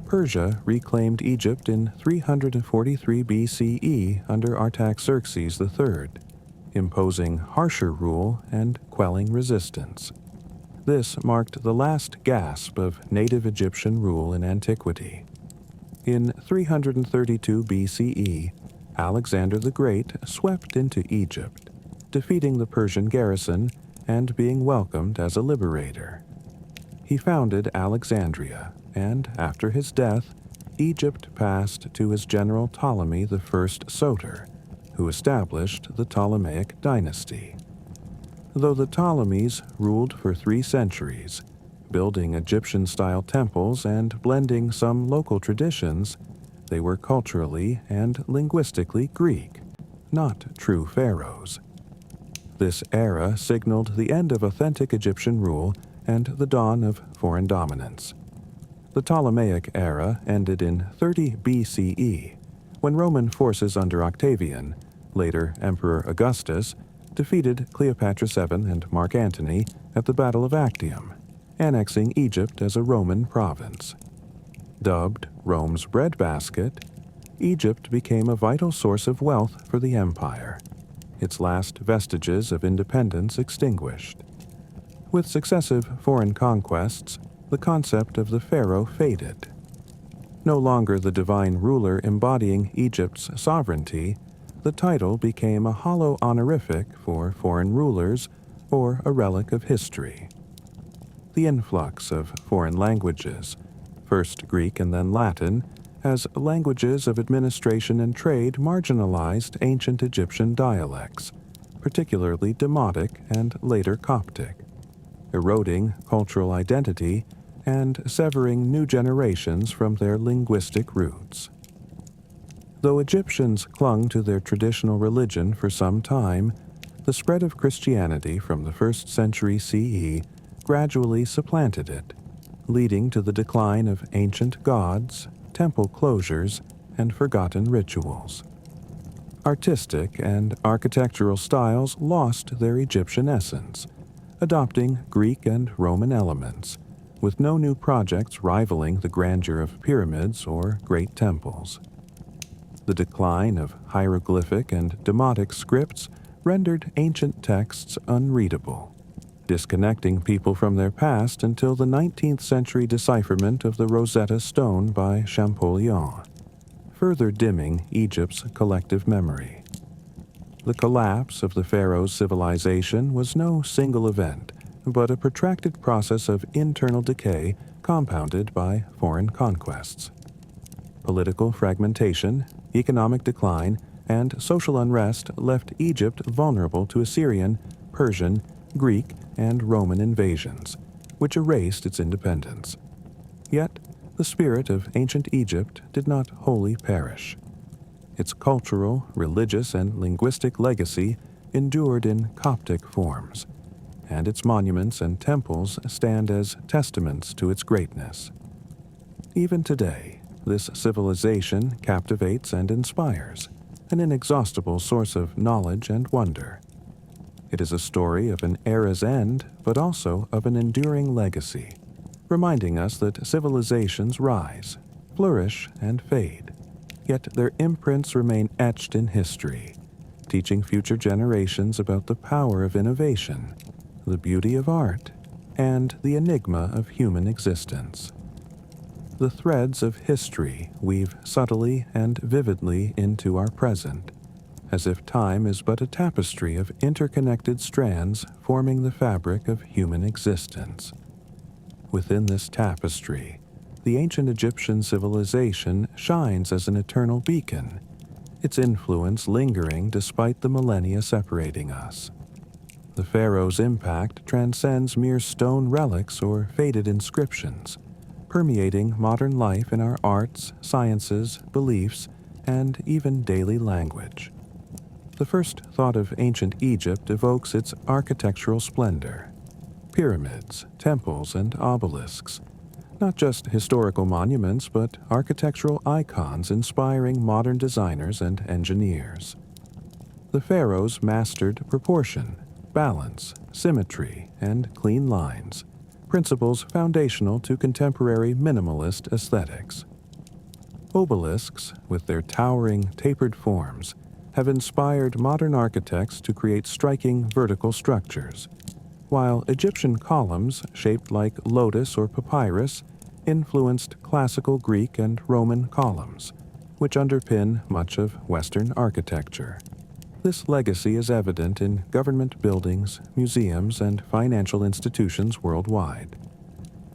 Persia reclaimed Egypt in 343 BCE under Artaxerxes III, imposing harsher rule and quelling resistance. This marked the last gasp of native Egyptian rule in antiquity. In 332 BCE, Alexander the Great swept into Egypt, defeating the Persian garrison and being welcomed as a liberator. He founded Alexandria, and after his death, Egypt passed to his general Ptolemy I Soter, who established the Ptolemaic dynasty. Though the Ptolemies ruled for 3 centuries, building Egyptian-style temples and blending some local traditions, they were culturally and linguistically Greek, not true pharaohs. This era signaled the end of authentic Egyptian rule and the dawn of foreign dominance. The Ptolemaic era ended in 30 BCE, when Roman forces under Octavian, later Emperor Augustus, defeated Cleopatra VII and Mark Antony at the Battle of Actium, annexing Egypt as a Roman province. Dubbed Rome's breadbasket, Egypt became a vital source of wealth for the empire, its last vestiges of independence extinguished. With successive foreign conquests, the concept of the pharaoh faded. No longer the divine ruler embodying Egypt's sovereignty, the title became a hollow honorific for foreign rulers or a relic of history. The influx of foreign languages, first Greek and then Latin, as languages of administration and trade marginalized ancient Egyptian dialects, particularly Demotic and later Coptic, eroding cultural identity and severing new generations from their linguistic roots. Though Egyptians clung to their traditional religion for some time, the spread of Christianity from the 1st century CE gradually supplanted it, leading to the decline of ancient gods, temple closures, and forgotten rituals. Artistic and architectural styles lost their Egyptian essence, adopting Greek and Roman elements, with no new projects rivaling the grandeur of pyramids or great temples. The decline of hieroglyphic and demotic scripts rendered ancient texts unreadable, disconnecting people from their past until the 19th century decipherment of the Rosetta Stone by Champollion, further dimming Egypt's collective memory. The collapse of the pharaoh's civilization was no single event, but a protracted process of internal decay compounded by foreign conquests. Political fragmentation, economic decline, and social unrest left Egypt vulnerable to Assyrian, Persian, Greek, and Roman invasions, which erased its independence. Yet, the spirit of ancient Egypt did not wholly perish. Its cultural, religious, and linguistic legacy endured in Coptic forms, and its monuments and temples stand as testaments to its greatness. Even today, this civilization captivates and inspires, an inexhaustible source of knowledge and wonder. It is a story of an era's end, but also of an enduring legacy, reminding us that civilizations rise, flourish, and fade, yet their imprints remain etched in history, teaching future generations about the power of innovation, the beauty of art, and the enigma of human existence. The threads of history weave subtly and vividly into our present, as if time is but a tapestry of interconnected strands forming the fabric of human existence. Within this tapestry, the ancient Egyptian civilization shines as an eternal beacon, its influence lingering despite the millennia separating us. The pharaoh's impact transcends mere stone relics or faded inscriptions, permeating modern life in our arts, sciences, beliefs, and even daily language. The first thought of ancient Egypt evokes its architectural splendor: pyramids, temples, and obelisks, not just historical monuments, but architectural icons inspiring modern designers and engineers. The pharaohs mastered proportion, balance, symmetry, and clean lines, principles foundational to contemporary minimalist aesthetics. Obelisks, with their towering, tapered forms, have inspired modern architects to create striking vertical structures, while Egyptian columns, shaped like lotus or papyrus, influenced classical Greek and Roman columns, which underpin much of Western architecture. This legacy is evident in government buildings, museums, and financial institutions worldwide.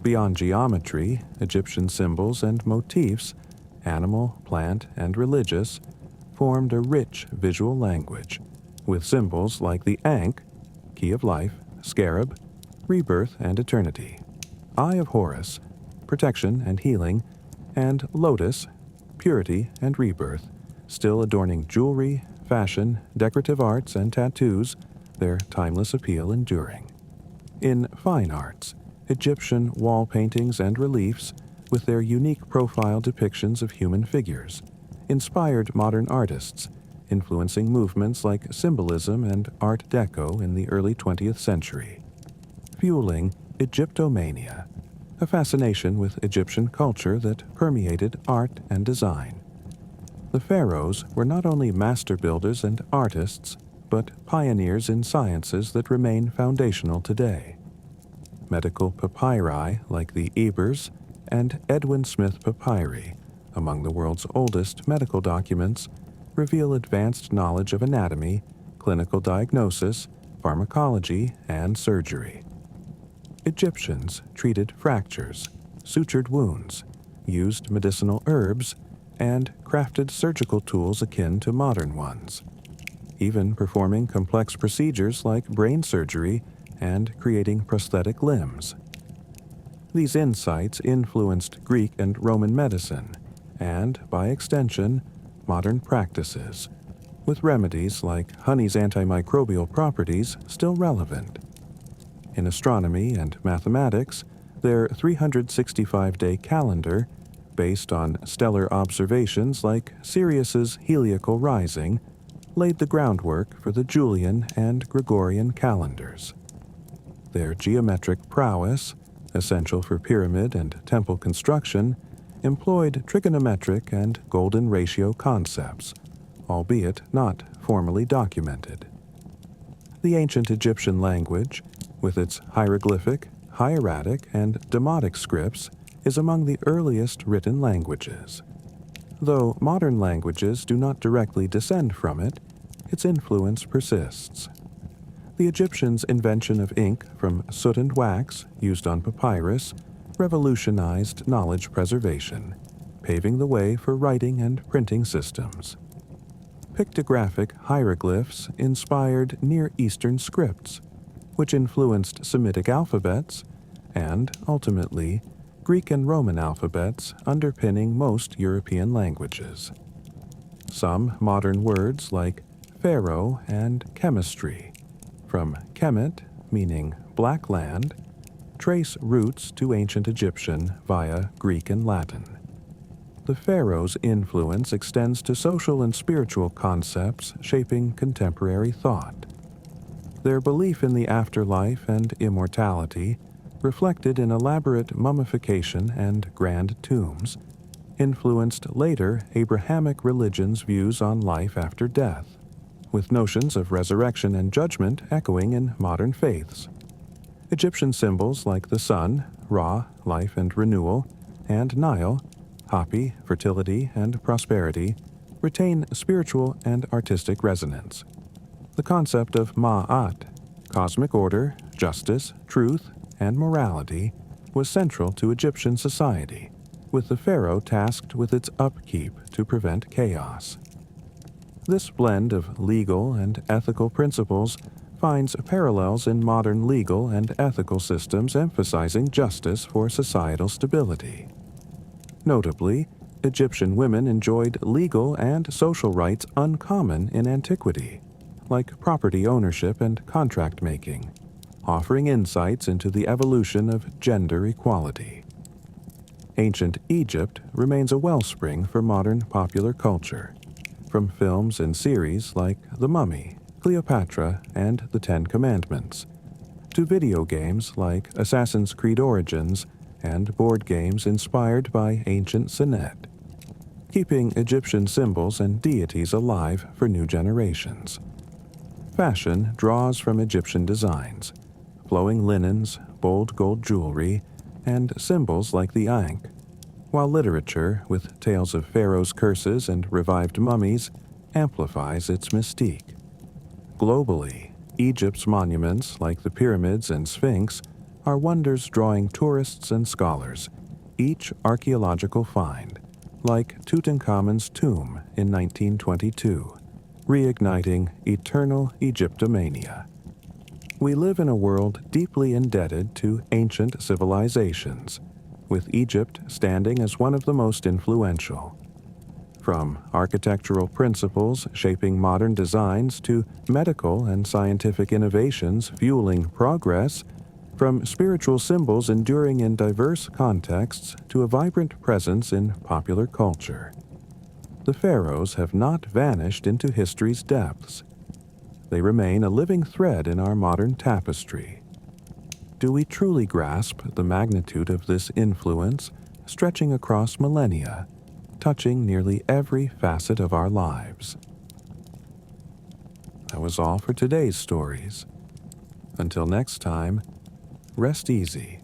Beyond geometry, Egyptian symbols and motifs, animal, plant, and religious, formed a rich visual language, with symbols like the Ankh, key of life, scarab, rebirth and eternity, eye of Horus, protection and healing, and lotus, purity and rebirth, still adorning jewelry, fashion, decorative arts, and tattoos, their timeless appeal enduring. In fine arts, Egyptian wall paintings and reliefs, with their unique profile depictions of human figures, inspired modern artists, influencing movements like Symbolism and Art Deco in the early 20th century, fueling Egyptomania, a fascination with Egyptian culture that permeated art and design. The pharaohs were not only master builders and artists, but pioneers in sciences that remain foundational today. Medical papyri like the Ebers and Edwin Smith papyri, among the world's oldest medical documents, reveal advanced knowledge of anatomy, clinical diagnosis, pharmacology, and surgery. Egyptians treated fractures, sutured wounds, used medicinal herbs, and crafted surgical tools akin to modern ones, even performing complex procedures like brain surgery and creating prosthetic limbs. These insights influenced Greek and Roman medicine, and, by extension, modern practices, with remedies like honey's antimicrobial properties still relevant. In astronomy and mathematics, their 365-day calendar, based on stellar observations like Sirius's heliacal rising, laid the groundwork for the Julian and Gregorian calendars. Their geometric prowess, essential for pyramid and temple construction, employed trigonometric and golden ratio concepts, albeit not formally documented. The ancient Egyptian language, with its hieroglyphic, hieratic, and demotic scripts, is among the earliest written languages. Though modern languages do not directly descend from it, its influence persists. The Egyptians' invention of ink from soot and wax used on papyrus revolutionized knowledge preservation, paving the way for writing and printing systems. Pictographic hieroglyphs inspired Near Eastern scripts, which influenced Semitic alphabets, and, ultimately, Greek and Roman alphabets underpinning most European languages. Some modern words like pharaoh and chemistry, from kemet, meaning black land, trace roots to ancient Egyptian via Greek and Latin. The pharaoh's influence extends to social and spiritual concepts shaping contemporary thought. Their belief in the afterlife and immortality, reflected in elaborate mummification and grand tombs, influenced later Abrahamic religion's views on life after death, with notions of resurrection and judgment echoing in modern faiths. Egyptian symbols like the sun, Ra, life and renewal, and Nile, Hapi, fertility and prosperity, retain spiritual and artistic resonance. The concept of Ma'at, cosmic order, justice, truth, and morality, was central to Egyptian society, with the pharaoh tasked with its upkeep to prevent chaos. This blend of legal and ethical principles finds parallels in modern legal and ethical systems emphasizing justice for societal stability. Notably, Egyptian women enjoyed legal and social rights uncommon in antiquity, like property ownership and contract making, offering insights into the evolution of gender equality. Ancient Egypt remains a wellspring for modern popular culture, from films and series like The Mummy, Cleopatra, and The Ten Commandments, to video games like Assassin's Creed Origins and board games inspired by ancient Senet, keeping Egyptian symbols and deities alive for new generations. Fashion draws from Egyptian designs, flowing linens, bold gold jewelry, and symbols like the Ankh, while literature, with tales of pharaohs' curses and revived mummies, amplifies its mystique. Globally, Egypt's monuments, like the pyramids and Sphinx, are wonders drawing tourists and scholars, each archaeological find, like Tutankhamun's tomb in 1922, reigniting eternal Egyptomania. We live in a world deeply indebted to ancient civilizations, with Egypt standing as one of the most influential. From architectural principles shaping modern designs to medical and scientific innovations fueling progress, from spiritual symbols enduring in diverse contexts to a vibrant presence in popular culture. The pharaohs have not vanished into history's depths. They remain a living thread in our modern tapestry. Do we truly grasp the magnitude of this influence, stretching across millennia, touching nearly every facet of our lives? That was all for today's stories. Until next time, rest easy